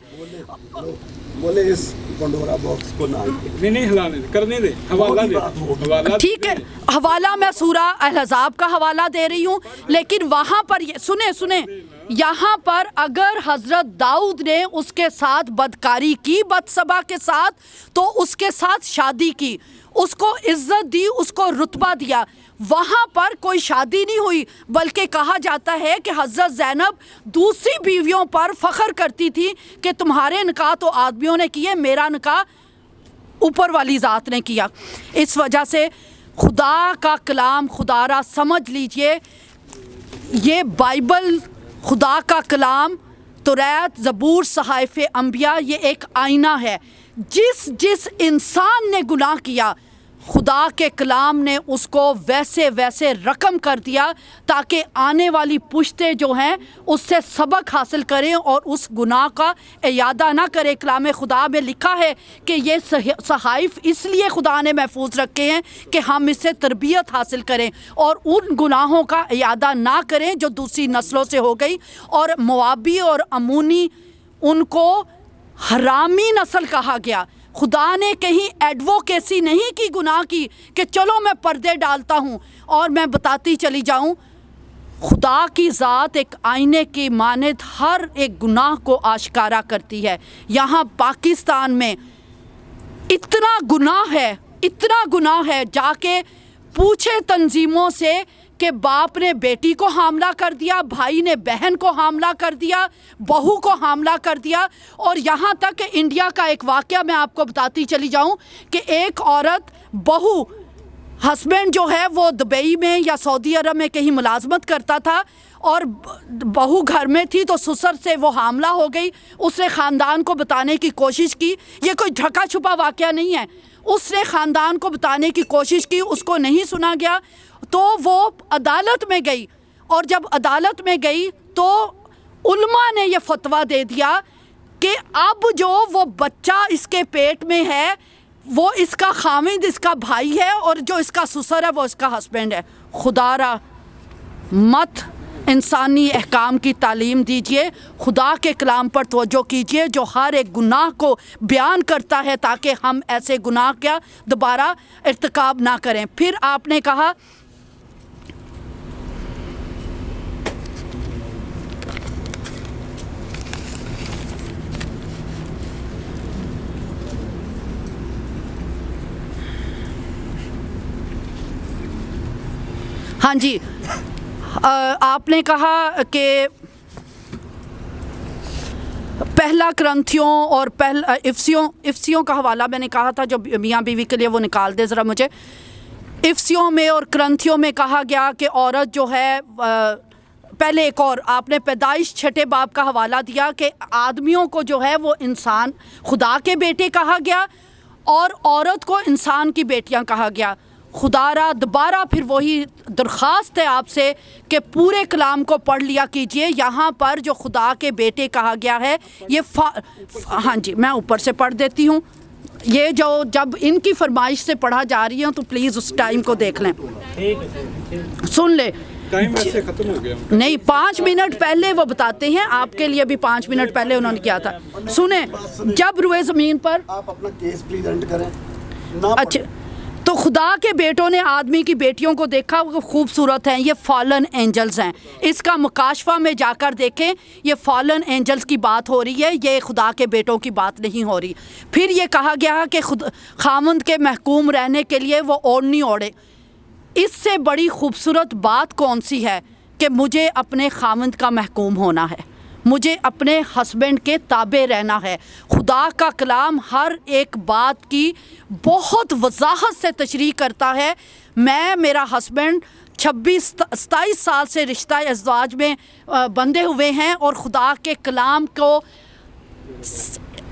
بولے اس پنڈورا باکس کو نہیں ہلانے کرنے دے، حوالہ ٹھیک ہے، حوالہ میں سورہ الاحزاب کا حوالہ دے رہی ہوں، لیکن وہاں پر سنیں یہاں پر اگر حضرت داؤد نے اس کے ساتھ بدکاری کی بدسبا کے ساتھ تو اس کے ساتھ شادی کی، اس کو عزت دی، اس کو رتبہ دیا، وہاں پر کوئی شادی نہیں ہوئی، بلکہ کہا جاتا ہے کہ حضرت زینب دوسری بیویوں پر فخر کرتی تھی کہ تمہارے نکاح تو آدمیوں نے کیے، میرا نکاح اوپر والی ذات نے کیا. اس وجہ سے خدا کا کلام خدا را سمجھ لیجئے، یہ بائبل خدا کا کلام، توریت، زبور، صحائف انبیاء، یہ ایک آئینہ ہے. جس انسان نے گناہ کیا خدا کے کلام نے اس کو ویسے رقم کر دیا تاکہ آنے والی پشتیں جو ہیں اس سے سبق حاصل کریں اور اس گناہ کا اعادہ نہ کریں. کلام خدا میں لکھا ہے کہ یہ صحائف اس لیے خدا نے محفوظ رکھے ہیں کہ ہم اس سے تربیت حاصل کریں اور ان گناہوں کا اعادہ نہ کریں جو دوسری نسلوں سے ہو گئی. اور موابی اور امونی ان کو حرامی نسل کہا گیا. خدا نے کہیں ایڈوکیسی نہیں کی گناہ کی کہ چلو میں پردے ڈالتا ہوں. اور میں بتاتی چلی جاؤں، خدا کی ذات ایک آئینے کی مانند ہر ایک گناہ کو آشکارا کرتی ہے. یہاں پاکستان میں اتنا گناہ ہے، جا کے پوچھے تنظیموں سے کہ باپ نے بیٹی کو حاملہ کر دیا، بھائی نے بہن کو حاملہ کر دیا، بہو کو حاملہ کر دیا. اور یہاں تک کہ انڈیا کا ایک واقعہ میں آپ کو بتاتی چلی جاؤں کہ ایک عورت بہو، ہسبینڈ جو ہے وہ دبئی میں یا سعودی عرب میں کہیں ملازمت کرتا تھا اور بہو گھر میں تھی تو سسر سے وہ حاملہ ہو گئی. اس نے خاندان کو بتانے کی کوشش کی، یہ کوئی ڈھکا چھپا واقعہ نہیں ہے، اس نے خاندان کو بتانے کی کوشش کی، اس کو نہیں سنا گیا تو وہ عدالت میں گئی. اور جب عدالت میں گئی تو علماء نے یہ فتویٰ دے دیا کہ اب جو وہ بچہ اس کے پیٹ میں ہے وہ اس کا خامد اس کا بھائی ہے اور جو اس کا سسر ہے وہ اس کا ہسبینڈ ہے. خدا را مت انسانی احکام کی تعلیم دیجئے، خدا کے کلام پر توجہ کیجئے جو ہر ایک گناہ کو بیان کرتا ہے تاکہ ہم ایسے گناہ کا دوبارہ ارتکاب نہ کریں. پھر آپ نے کہا ہاں جی، آپ نے کہا کہ پہلا کرنتھیوں اور پہلا افسیوں کا حوالہ میں نے کہا تھا جو میاں بیوی کے لیے، وہ نکال دے ذرا مجھے. افسیوں میں اور کرنتھیوں میں کہا گیا کہ عورت جو ہے، پہلے ایک اور آپ نے پیدائش 6 باب کا حوالہ دیا کہ آدمیوں کو جو ہے وہ انسان خدا کے بیٹے کہا گیا اور عورت کو انسان کی بیٹیاں کہا گیا. خدا را دوبارہ پھر وہی درخواست ہے آپ سے کہ پورے کلام کو پڑھ لیا کیجئے. یہاں پر جو خدا کے بیٹے کہا گیا ہے یہ ہاں جی میں اوپر سے پڑھ دیتی ہوں. یہ جو جب ان کی فرمائش سے پڑھا جا رہی ہے تو پلیز اس ٹائم کو دیکھ لیں، سن لیں. ٹائم ویسے ختم ہو گیا نہیں، 5 منٹ پہلے وہ بتاتے ہیں، آپ کے لیے بھی 5 منٹ پہلے انہوں نے کیا تھا. سنیں، جب روئے زمین پر آپ اپنا کیس پریزنٹ کریں. اچھا، تو خدا کے بیٹوں نے آدمی کی بیٹیوں کو دیکھا، وہ خوبصورت ہیں، یہ فالن اینجلز ہیں. اس کا مکاشفہ میں جا کر دیکھیں، یہ فالن اینجلز کی بات ہو رہی ہے، یہ خدا کے بیٹوں کی بات نہیں ہو رہی. پھر یہ کہا گیا کہ خامند کے محکوم رہنے کے لیے وہ اوڑھنی اوڑھے. اس سے بڑی خوبصورت بات کون سی ہے کہ مجھے اپنے خامند کا محکوم ہونا ہے، مجھے اپنے ہسبینڈ کے تابع رہنا ہے. خدا کا کلام ہر ایک بات کی بہت وضاحت سے تشریح کرتا ہے. میرا ہسبینڈ 26-27 سال سے رشتہ ازدواج میں بندھے ہوئے ہیں اور خدا کے کلام کو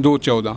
2:14।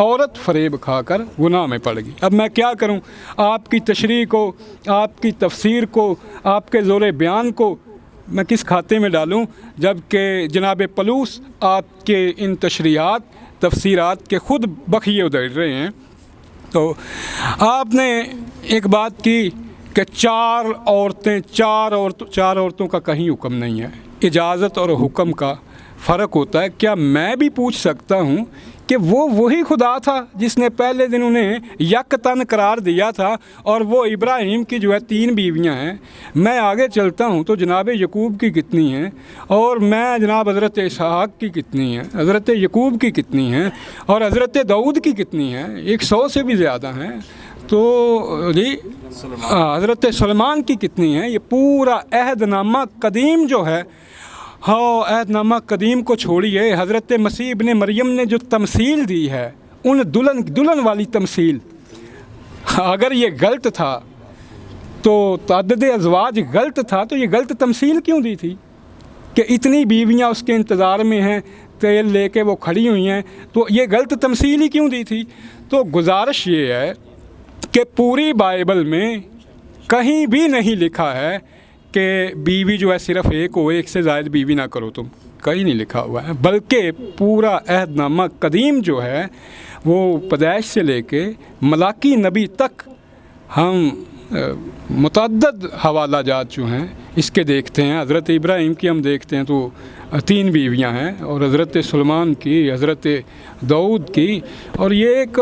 عورت فریب کھا کر گناہ میں پڑ گئی۔ اب میں کیا کروں؟ آپ کی تشریح کو، آپ کی تفسیر کو، آپ کے زور بیان کو میں کس کھاتے میں ڈالوں، جب کہ جناب پلوس آپ کے ان تشریحات تفسیرات کے خود بخیے ادھر رہے ہیں۔ تو آپ نے ایک بات کی کہ چار عورتوں کا کہیں حکم نہیں ہے، اجازت اور حکم کا فرق ہوتا ہے۔ کیا میں بھی پوچھ سکتا ہوں کہ وہی خدا تھا جس نے پہلے دن انہیں یک تن قرار دیا تھا، اور وہ ابراہیم کی جو ہے 3 بیویاں ہیں؟ میں آگے چلتا ہوں تو جناب یعقوب کی کتنی ہیں، اور میں جناب حضرت اسحاق کی کتنی ہیں، حضرت یعقوب کی کتنی ہیں، اور حضرت داؤد کی کتنی ہیں؟ 100 سے بھی زیادہ ہیں۔ تو جی حضرت سلیمان کی کتنی ہیں؟ یہ پورا عہد نامہ قدیم جو ہے، عہد نامہ قدیم کو چھوڑیے، حضرت مسیح ابن مریم نے جو تمثیل دی ہے، ان دلہن والی تمثیل، اگر یہ غلط تھا تو تعدد ازواج غلط تھا، تو یہ غلط تمثیل کیوں دی تھی کہ اتنی بیویاں اس کے انتظار میں ہیں، تیل لے کے وہ کھڑی ہوئی ہیں؟ تو یہ غلط تمثیل ہی کیوں دی تھی؟ تو گزارش یہ ہے کہ پوری بائبل میں کہیں بھی نہیں لکھا ہے کہ بیوی جو ہے صرف ایک ہو، ایک سے زائد بیوی نہ کرو تم، کہیں نہیں لکھا ہوا ہے، بلکہ پورا عہد نامہ قدیم جو ہے وہ پیدائش سے لے کے ملاکی نبی تک ہم متعدد حوالہ جات جو ہیں اس کے دیکھتے ہیں۔ حضرت ابراہیم کی ہم دیکھتے ہیں تو 3 بیویاں ہیں، اور حضرت سلیمان کی، حضرت داؤد کی، اور یہ ایک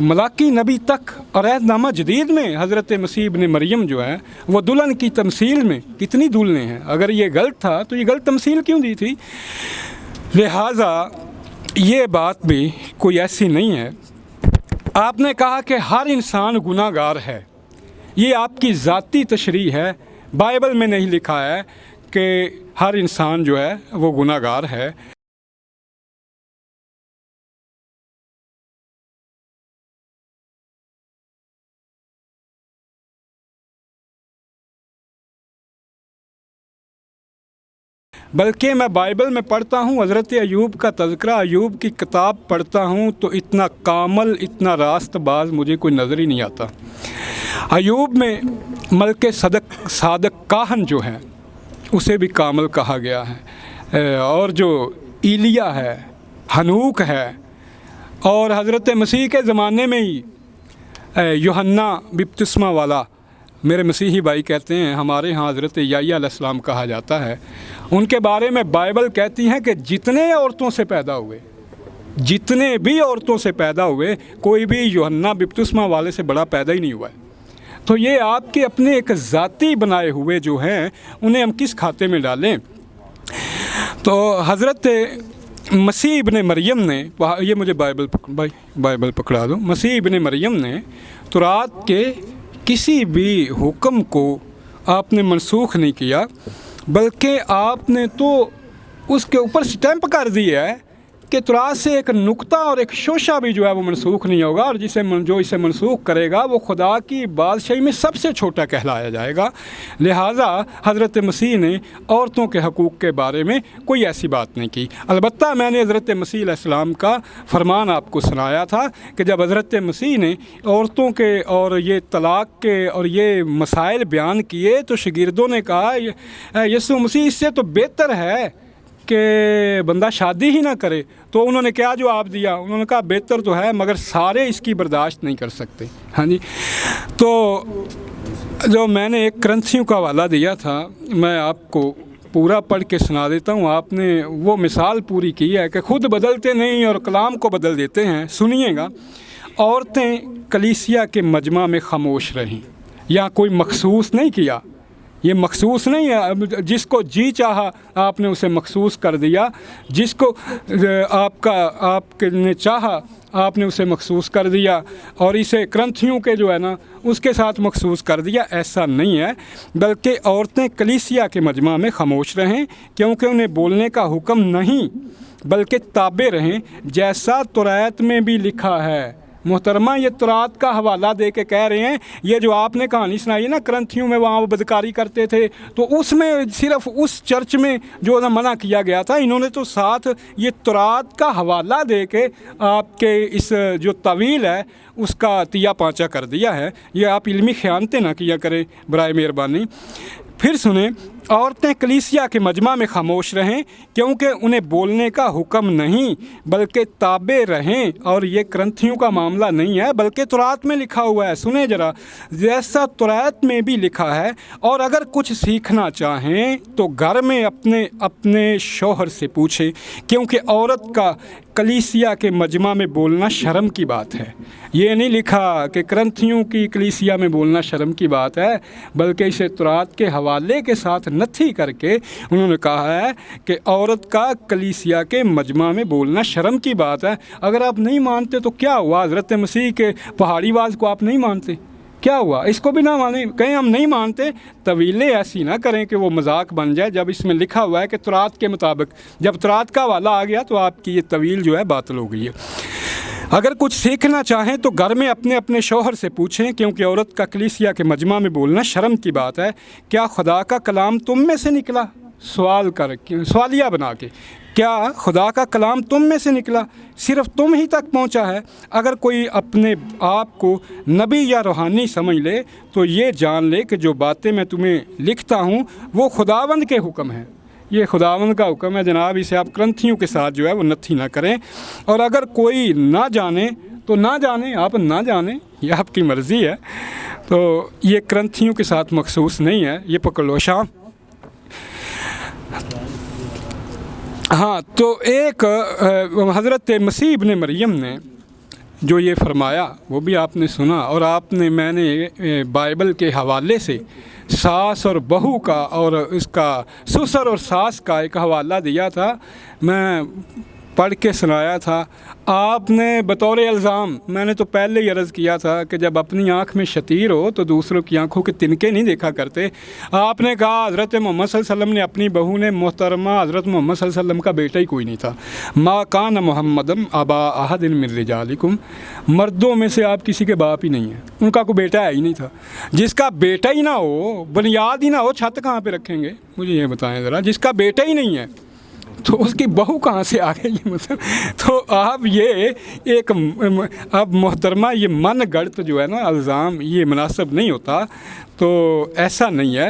ملاکی نبی تک، اور عہد نامہ جدید میں حضرت مسیح ابن مریم جو ہے وہ دلہن کی تمثیل میں کتنی دلہنیں ہیں؟ اگر یہ غلط تھا تو یہ غلط تمثیل کیوں دی تھی؟ لہٰذا یہ بات بھی کوئی ایسی نہیں ہے۔ آپ نے کہا کہ ہر انسان گناہ گار ہے، یہ آپ کی ذاتی تشریح ہے، بائبل میں نہیں لکھا ہے کہ ہر انسان جو ہے وہ گناہ گار ہے۔ بلکہ میں بائبل میں پڑھتا ہوں، حضرت ایوب کا تذکرہ، ایوب کی کتاب پڑھتا ہوں تو اتنا کامل، اتنا راست باز مجھے کوئی نظر ہی نہیں آتا۔ ایوب میں ملک صادق کاہن جو ہے اسے بھی کامل کہا گیا ہے، اور جو ایلیا ہے، ہنوک ہے، اور حضرت مسیح کے زمانے میں ہی یوحنا بپتسمہ والا، میرے مسیحی بھائی کہتے ہیں ہمارے ہاں حضرت یحییٰ علیہ السلام کہا جاتا ہے، ان کے بارے میں بائبل کہتی ہیں کہ جتنے عورتوں سے پیدا ہوئے، جتنے بھی عورتوں سے پیدا ہوئے، کوئی بھی یوحنا بپتسمہ والے سے بڑا پیدا ہی نہیں ہوا ہے۔ تو یہ آپ کے اپنے ایک ذاتی بنائے ہوئے جو ہیں انہیں ہم کس کھاتے میں ڈالیں؟ تو حضرت مسیح ابن مریم نے، یہ مجھے بائبل پکڑا دو، مسیح ابن مریم نے تورات کے کسی بھی حکم کو آپ نے منسوخ نہیں کیا، بلکہ آپ نے تو اس کے اوپر سٹیمپ کر دیا ہے کہ تورات سے ایک نقطہ اور ایک شوشہ بھی جو ہے وہ منسوخ نہیں ہوگا، اور جو اسے منسوخ کرے گا وہ خدا کی بادشاہی میں سب سے چھوٹا کہلایا جائے گا۔ لہٰذا حضرت مسیح نے عورتوں کے حقوق کے بارے میں کوئی ایسی بات نہیں کی۔ البتہ میں نے حضرت مسیح علیہ السلام کا فرمان آپ کو سنایا تھا کہ جب حضرت مسیح نے عورتوں کے اور یہ طلاق کے اور یہ مسائل بیان کیے تو شاگردوں نے کہا یسوع مسیح اس سے تو بہتر ہے کہ بندہ شادی ہی نہ کرے۔ تو انہوں نے کیا جواب دیا؟ انہوں نے کہا بہتر تو ہے مگر سارے اس کی برداشت نہیں کر سکتے۔ ہاں جی، تو جو میں نے ایک کرنتھیوں کا حوالہ دیا تھا میں آپ کو پورا پڑھ کے سنا دیتا ہوں۔ آپ نے وہ مثال پوری کی ہے کہ خود بدلتے نہیں اور کلام کو بدل دیتے ہیں۔ سنیے گا، عورتیں کلیسیا کے مجمع میں خاموش رہیں، یا کوئی مخصوص نہیں کیا، یہ مخصوص نہیں ہے، جس کو جی چاہا آپ نے اسے مخصوص کر دیا، جس کو آپ نے چاہا آپ نے اسے مخصوص کر دیا، اور اسے کرنتھیوں کے جو ہے نا اس کے ساتھ مخصوص کر دیا۔ ایسا نہیں ہے، بلکہ عورتیں کلیسیا کے مجمع میں خاموش رہیں، کیونکہ انہیں بولنے کا حکم نہیں بلکہ تابع رہیں، جیسا تورات میں بھی لکھا ہے۔ محترمہ یہ تورات کا حوالہ دے کے کہہ رہے ہیں یہ جو آپ نے کہانی سنائی ہے نا کرنتھیوں میں وہاں وہ بدکاری کرتے تھے تو اس میں صرف اس چرچ میں جو منع کیا گیا تھا، انہوں نے تو ساتھ یہ تورات کا حوالہ دے کے آپ کے اس جو طویل ہے اس کا تیا پانچا کر دیا ہے۔ یہ آپ علمی خیانتیں نہ کیا کریں برائے مہربانی۔ پھر سنیں، عورتیں کلیسیا کے مجمع میں خاموش رہیں کیونکہ انہیں بولنے کا حکم نہیں بلکہ تابع رہیں، اور یہ کرنتھیوں کا معاملہ نہیں ہے بلکہ تورات میں لکھا ہوا ہے۔ سنیں ذرا، جیسا تورات میں بھی لکھا ہے، اور اگر کچھ سیکھنا چاہیں تو گھر میں اپنے شوہر سے پوچھیں کیونکہ عورت کا کلیسیا کے مجمع میں بولنا شرم کی بات ہے۔ یہ نہیں لکھا کہ کرنتھیوں کی کلیسیا میں بولنا شرم کی بات ہے، بلکہ اسے تورات کے حوالے کے ساتھ نتھی کر کے انہوں نے کہا ہے کہ عورت کا کلیسیا کے مجمع میں بولنا شرم کی بات ہے۔ اگر آپ نہیں مانتے تو کیا ہوا؟ حضرت مسیح کے پہاڑی واز کو آپ نہیں مانتے، کیا ہوا؟ اس کو بھی نہ مانیں، کہیں ہم نہیں مانتے، طویلیں ایسی نہ کریں کہ وہ مذاق بن جائے جب اس میں لکھا ہوا ہے کہ تورات کے مطابق۔ جب تورات کا حوالہ آ گیا تو آپ کی یہ طویل جو ہے باطل ہو گئی ہے۔ اگر کچھ سیکھنا چاہیں تو گھر میں اپنے شوہر سے پوچھیں کیونکہ عورت کا کلیسیا کے مجمع میں بولنا شرم کی بات ہے۔ کیا خدا کا کلام تم میں سے نکلا؟ سوالیہ بنا کے، کیا خدا کا کلام تم میں سے نکلا؟ صرف تم ہی تک پہنچا ہے؟ اگر کوئی اپنے آپ کو نبی یا روحانی سمجھ لے تو یہ جان لے کہ جو باتیں میں تمہیں لکھتا ہوں وہ خداوند کے حکم ہیں۔ یہ خداوند کا حکم ہے جناب، اسے آپ کرنتھیوں کے ساتھ جو ہے وہ نتھی نہ کریں۔ اور اگر کوئی نہ جانے تو نہ جانے، آپ نہ جانیں، یہ آپ کی مرضی ہے۔ تو یہ کرنتھیوں کے ساتھ مخصوص نہیں ہے، یہ پکڑ لو شام۔ ہاں، تو ایک حضرت مسیح ابن مریم نے جو یہ فرمایا وہ بھی آپ نے سنا، اور میں نے بائبل کے حوالے سے ساس اور بہو کا اور اس کا سسر اور ساس کا ایک حوالہ دیا تھا، میں پڑھ کے سنایا تھا۔ آپ نے بطور الزام، میں نے تو پہلے ہی عرض کیا تھا کہ جب اپنی آنکھ میں شتیر ہو تو دوسروں کی آنکھوں کے تنکے نہیں دیکھا کرتے۔ آپ نے کہا حضرت محمد صلی اللہ علیہ وسلم نے اپنی بہو نے محترمہ حضرت محمد صلی اللہ علیہ وسلم کا بیٹا ہی کوئی نہیں تھا۔ ما کان محمد ابا احد من رجالکم، مردوں میں سے آپ کسی کے باپ ہی نہیں ہیں، ان کا کوئی بیٹا ہے ہی نہیں تھا۔ جس کا بیٹا ہی نہ ہو، بنیاد ہی نہ ہو، چھت کہاں پہ رکھیں گے؟ مجھے یہ بتائیں ذرا، جس کا بیٹا ہی نہیں ہے تو اس کی بہو کہاں سے آ گئی؟ مطلب تو آپ یہ ایک اب محترمہ یہ من گڑت جو ہے نا الزام، یہ مناسب نہیں ہوتا، تو ایسا نہیں ہے۔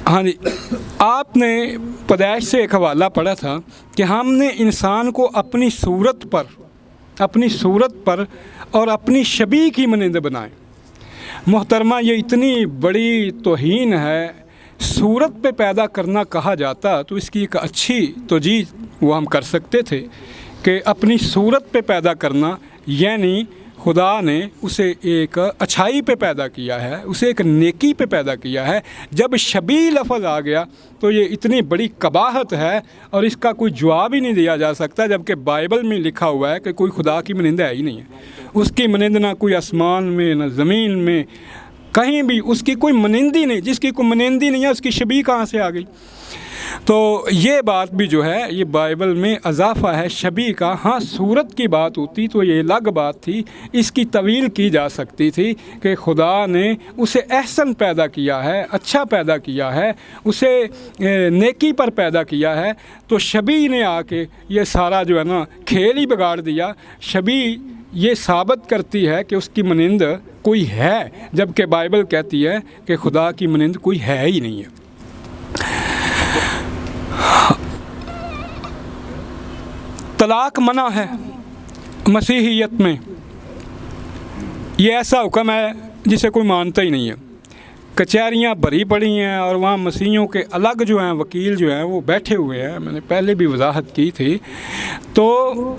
ہاں جی، آپ نے پیدائش سے ایک حوالہ پڑھا تھا کہ ہم نے انسان کو اپنی صورت پر اور اپنی شبیہ کی مانند بنائے۔ محترمہ یہ اتنی بڑی توہین ہے، صورت پہ پیدا کرنا کہا جاتا تو اس کی ایک اچھی توجیہ وہ ہم کر سکتے تھے کہ اپنی صورت پہ پیدا کرنا یعنی خدا نے اسے ایک اچھائی پہ پیدا کیا ہے، اسے ایک نیکی پہ پیدا کیا ہے۔ جب شبیہ لفظ آ گیا تو یہ اتنی بڑی قباحت ہے اور اس کا کوئی جواب ہی نہیں دیا جا سکتا، جبکہ بائبل میں لکھا ہوا ہے کہ کوئی خدا کی مانند ہے ہی نہیں ہے۔ اس کی مانند نہ کوئی آسمان میں نہ زمین میں، کہیں بھی اس کی کوئی مانندی نہیں۔ جس کی کوئی مانندی نہیں ہے اس کی شبیہ کہاں سے آ گئی؟ تو یہ بات بھی جو ہے یہ بائبل میں اضافہ ہے شبیہ کا۔ ہاں، صورت کی بات ہوتی تو یہ الگ بات تھی، اس کی طویل کی جا سکتی تھی کہ خدا نے اسے احسن پیدا کیا ہے، اچھا پیدا کیا ہے، اسے نیکی پر پیدا کیا ہے، تو شبیہ نے آ کے یہ سارا جو ہے نا کھیل ہی بگاڑ دیا۔ شبیہ یہ ثابت کرتی ہے کہ اس کی مانند کوئی ہے، جبکہ بائبل کہتی ہے کہ خدا کی مانند کوئی ہے ہی نہیں ہے۔ طلاق منع ہے مسیحیت میں، یہ ایسا حکم ہے جسے کوئی مانتا ہی نہیں ہے۔ کچہریاں بھری پڑی ہیں اور وہاں مسیحیوں کے الگ جو ہیں وکیل جو ہیں وہ بیٹھے ہوئے ہیں، میں نے پہلے بھی وضاحت کی تھی۔ تو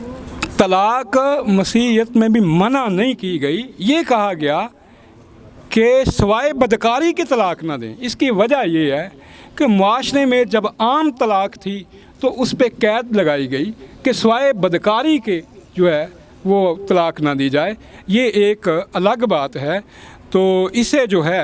طلاق مسیحیت میں بھی منع نہیں کی گئی، یہ کہا گیا کہ سوائے بدکاری کی طلاق نہ دیں۔ اس کی وجہ یہ ہے کہ معاشرے میں جب عام طلاق تھی تو اس پہ قید لگائی گئی کہ سوائے بدکاری کے جو ہے وہ طلاق نہ دی جائے، یہ ایک الگ بات ہے۔ تو اسے جو ہے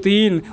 3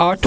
8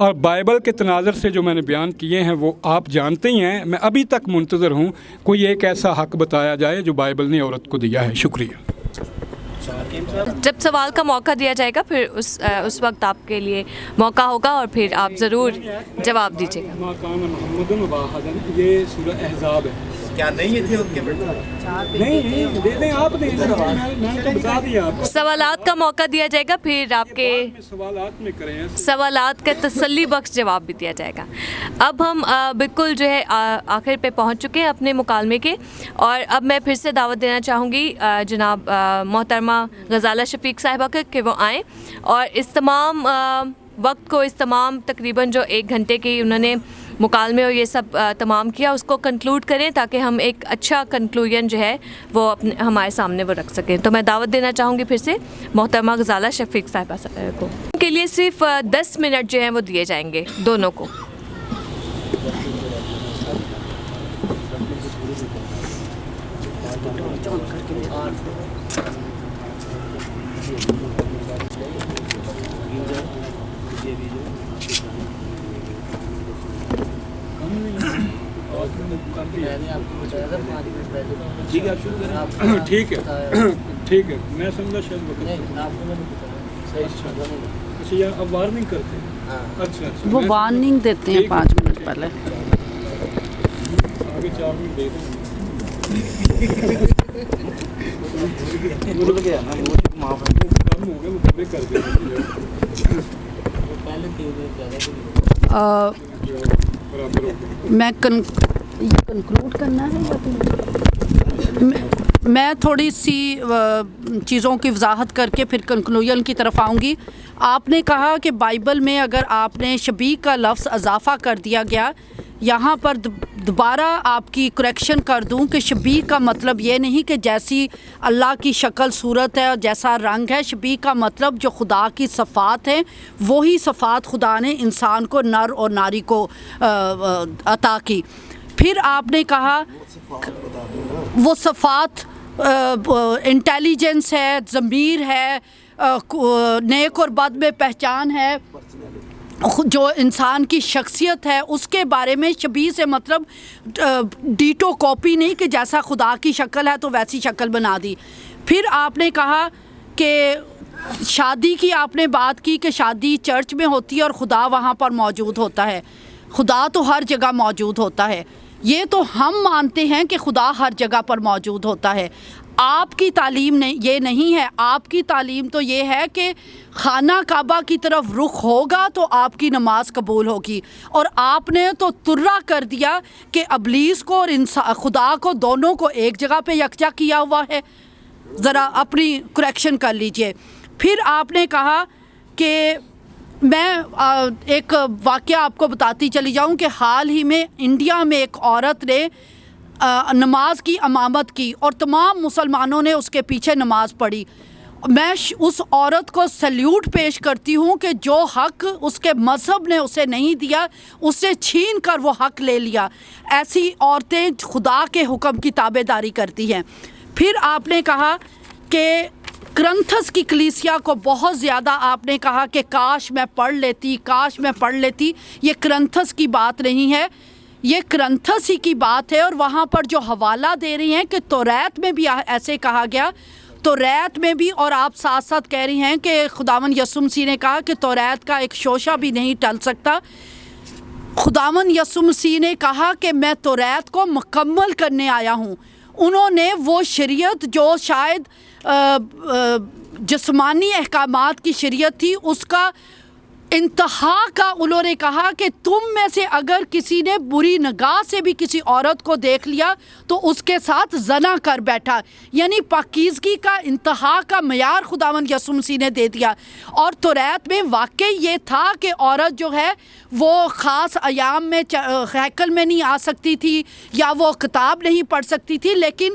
اور بائبل کے تناظر سے جو میں نے بیان کیے ہیں وہ آپ جانتے ہی ہیں. میں ابھی تک منتظر ہوں کوئی ایک ایسا حق بتایا جائے جو بائبل نے عورت کو دیا ہے. شکریہ. جب سوال کا موقع دیا جائے گا پھر اس وقت آپ کے لیے موقع ہوگا اور پھر آپ ضرور جواب دیجیے گا. یہ سورہ احزاب ہے. کیا نہیں تھے ان کے بیٹے؟ نہیں دے دیں آپ دیں. میں تو بتا دیا آپ کو. سوالات کا موقع دیا جائے گا پھر آپ کے سوالات میں کریں. سوالات کا تسلی بخش جواب بھی دیا جائے گا. اب ہم بالکل جو ہے آخر پہ پہنچ چکے ہیں اپنے مکالمے کے, اور اب میں پھر سے دعوت دینا چاہوں گی جناب محترمہ غزالہ شفیق صاحبہ کہ وہ آئیں اور اس تمام وقت کو, اس تمام تقریباً جو 1 گھنٹے کی انہوں نے مکالمے اور یہ سب تمام کیا, اس کو کنکلوڈ کریں تاکہ ہم ایک اچھا کنکلوژن جو ہے وہ ہمارے سامنے وہ رکھ سکیں. تو میں دعوت دینا چاہوں گی پھر سے محترمہ غزالہ شفیق صاحبہ کو. ان کے لیے صرف 10 منٹ جو ہیں وہ دیے جائیں گے دونوں کو. ٹھیک ہے میں سمجھا شاید اچھا اب وارننگ کرتے ہیں. اچھا وہ وارننگ دیتے ہیں 5 منٹ پہلے. آگے 4 منٹ دے دیں. کم ہو گئے وہ پورے کر دیں. میں کنکلوڈ کرنا ہے یا میں تھوڑی سی چیزوں کی وضاحت کر کے پھر کنکلوژن کی طرف آؤں گی. آپ نے کہا کہ بائبل میں اگر آپ نے شبیہ کا لفظ اضافہ کر دیا گیا, یہاں پر دوبارہ آپ کی کریکشن کر دوں کہ شبیہ کا مطلب یہ نہیں کہ جیسی اللہ کی شکل صورت ہے اور جیسا رنگ ہے. شبیہ کا مطلب جو خدا کی صفات ہیں وہی صفات خدا نے انسان کو, نر اور ناری کو عطا کی. پھر آپ نے کہا وہ صفات انٹیلیجنس ہے, ضمیر ہے, نیک اور بد میں پہچان ہے, جو انسان کی شخصیت ہے اس کے بارے میں. شبیہ سے مطلب ڈیٹو کاپی نہیں کہ جیسا خدا کی شکل ہے تو ویسی شکل بنا دی. پھر آپ نے کہا کہ شادی کی آپ نے بات کی کہ شادی چرچ میں ہوتی ہے اور خدا وہاں پر موجود ہوتا ہے. خدا تو ہر جگہ موجود ہوتا ہے. یہ تو ہم مانتے ہیں کہ خدا ہر جگہ پر موجود ہوتا ہے. آپ کی تعلیم یہ نہیں ہے. آپ کی تعلیم تو یہ ہے کہ خانہ کعبہ کی طرف رخ ہوگا تو آپ کی نماز قبول ہوگی, اور آپ نے تو ترا کر دیا کہ ابلیس کو اور خدا کو دونوں کو ایک جگہ پہ یکجا کیا ہوا ہے. ذرا اپنی کریکشن کر لیجئے. پھر آپ نے کہا کہ میں ایک واقعہ آپ کو بتاتی چلی جاؤں کہ حال ہی میں انڈیا میں ایک عورت نے نماز کی امامت کی اور تمام مسلمانوں نے اس کے پیچھے نماز پڑھی. میں اس عورت کو سلیوٹ پیش کرتی ہوں کہ جو حق اس کے مذہب نے اسے نہیں دیا اسے چھین کر وہ حق لے لیا. ایسی عورتیں خدا کے حکم کی تابع داری کرتی ہیں. پھر آپ نے کہا کہ کرنتھس کی کلیسیا کو بہت زیادہ آپ نے کہا کہ کاش میں پڑھ لیتی. یہ کرنتھس کی بات نہیں ہے, یہ کرنتھس ہی کی بات ہے. اور وہاں پر جو حوالہ دے رہی ہیں کہ توریت میں بھی ایسے کہا گیا, توریت میں بھی, اور آپ ساتھ ساتھ کہہ رہی ہیں کہ خداوند یسوع مسیح نے کہا کہ توریت کا ایک شوشہ بھی نہیں ٹل سکتا. خداوند یسوع مسیح نے کہا کہ میں توریت کو مکمل کرنے آیا ہوں. انہوں نے وہ شریعت جو شاید جسمانی احکامات کی شریعت تھی اس کا انتہا کا انہوں نے کہا کہ تم میں سے اگر کسی نے بری نگاہ سے بھی کسی عورت کو دیکھ لیا تو اس کے ساتھ زنا کر بیٹھا. یعنی پاکیزگی کا انتہا کا معیار خداوند یسوع مسیح نے دے دیا. اور توریت میں واقعی یہ تھا کہ عورت جو ہے وہ خاص ایام میں ہیکل میں نہیں آ سکتی تھی یا وہ کتاب نہیں پڑھ سکتی تھی. لیکن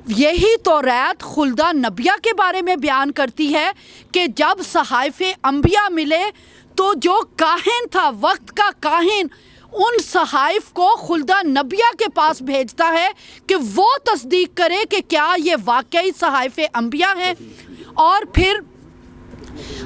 یہی توریت خلدہ نبیہ کے بارے میں بیان کرتی ہے کہ جب صحائف انبیاء ملے تو جو کاہن تھا, وقت کا کاہن, ان صحائف کو خلدہ نبیہ کے پاس بھیجتا ہے کہ وہ تصدیق کرے کہ کیا یہ واقعی صحائف انبیاء ہیں. اور پھر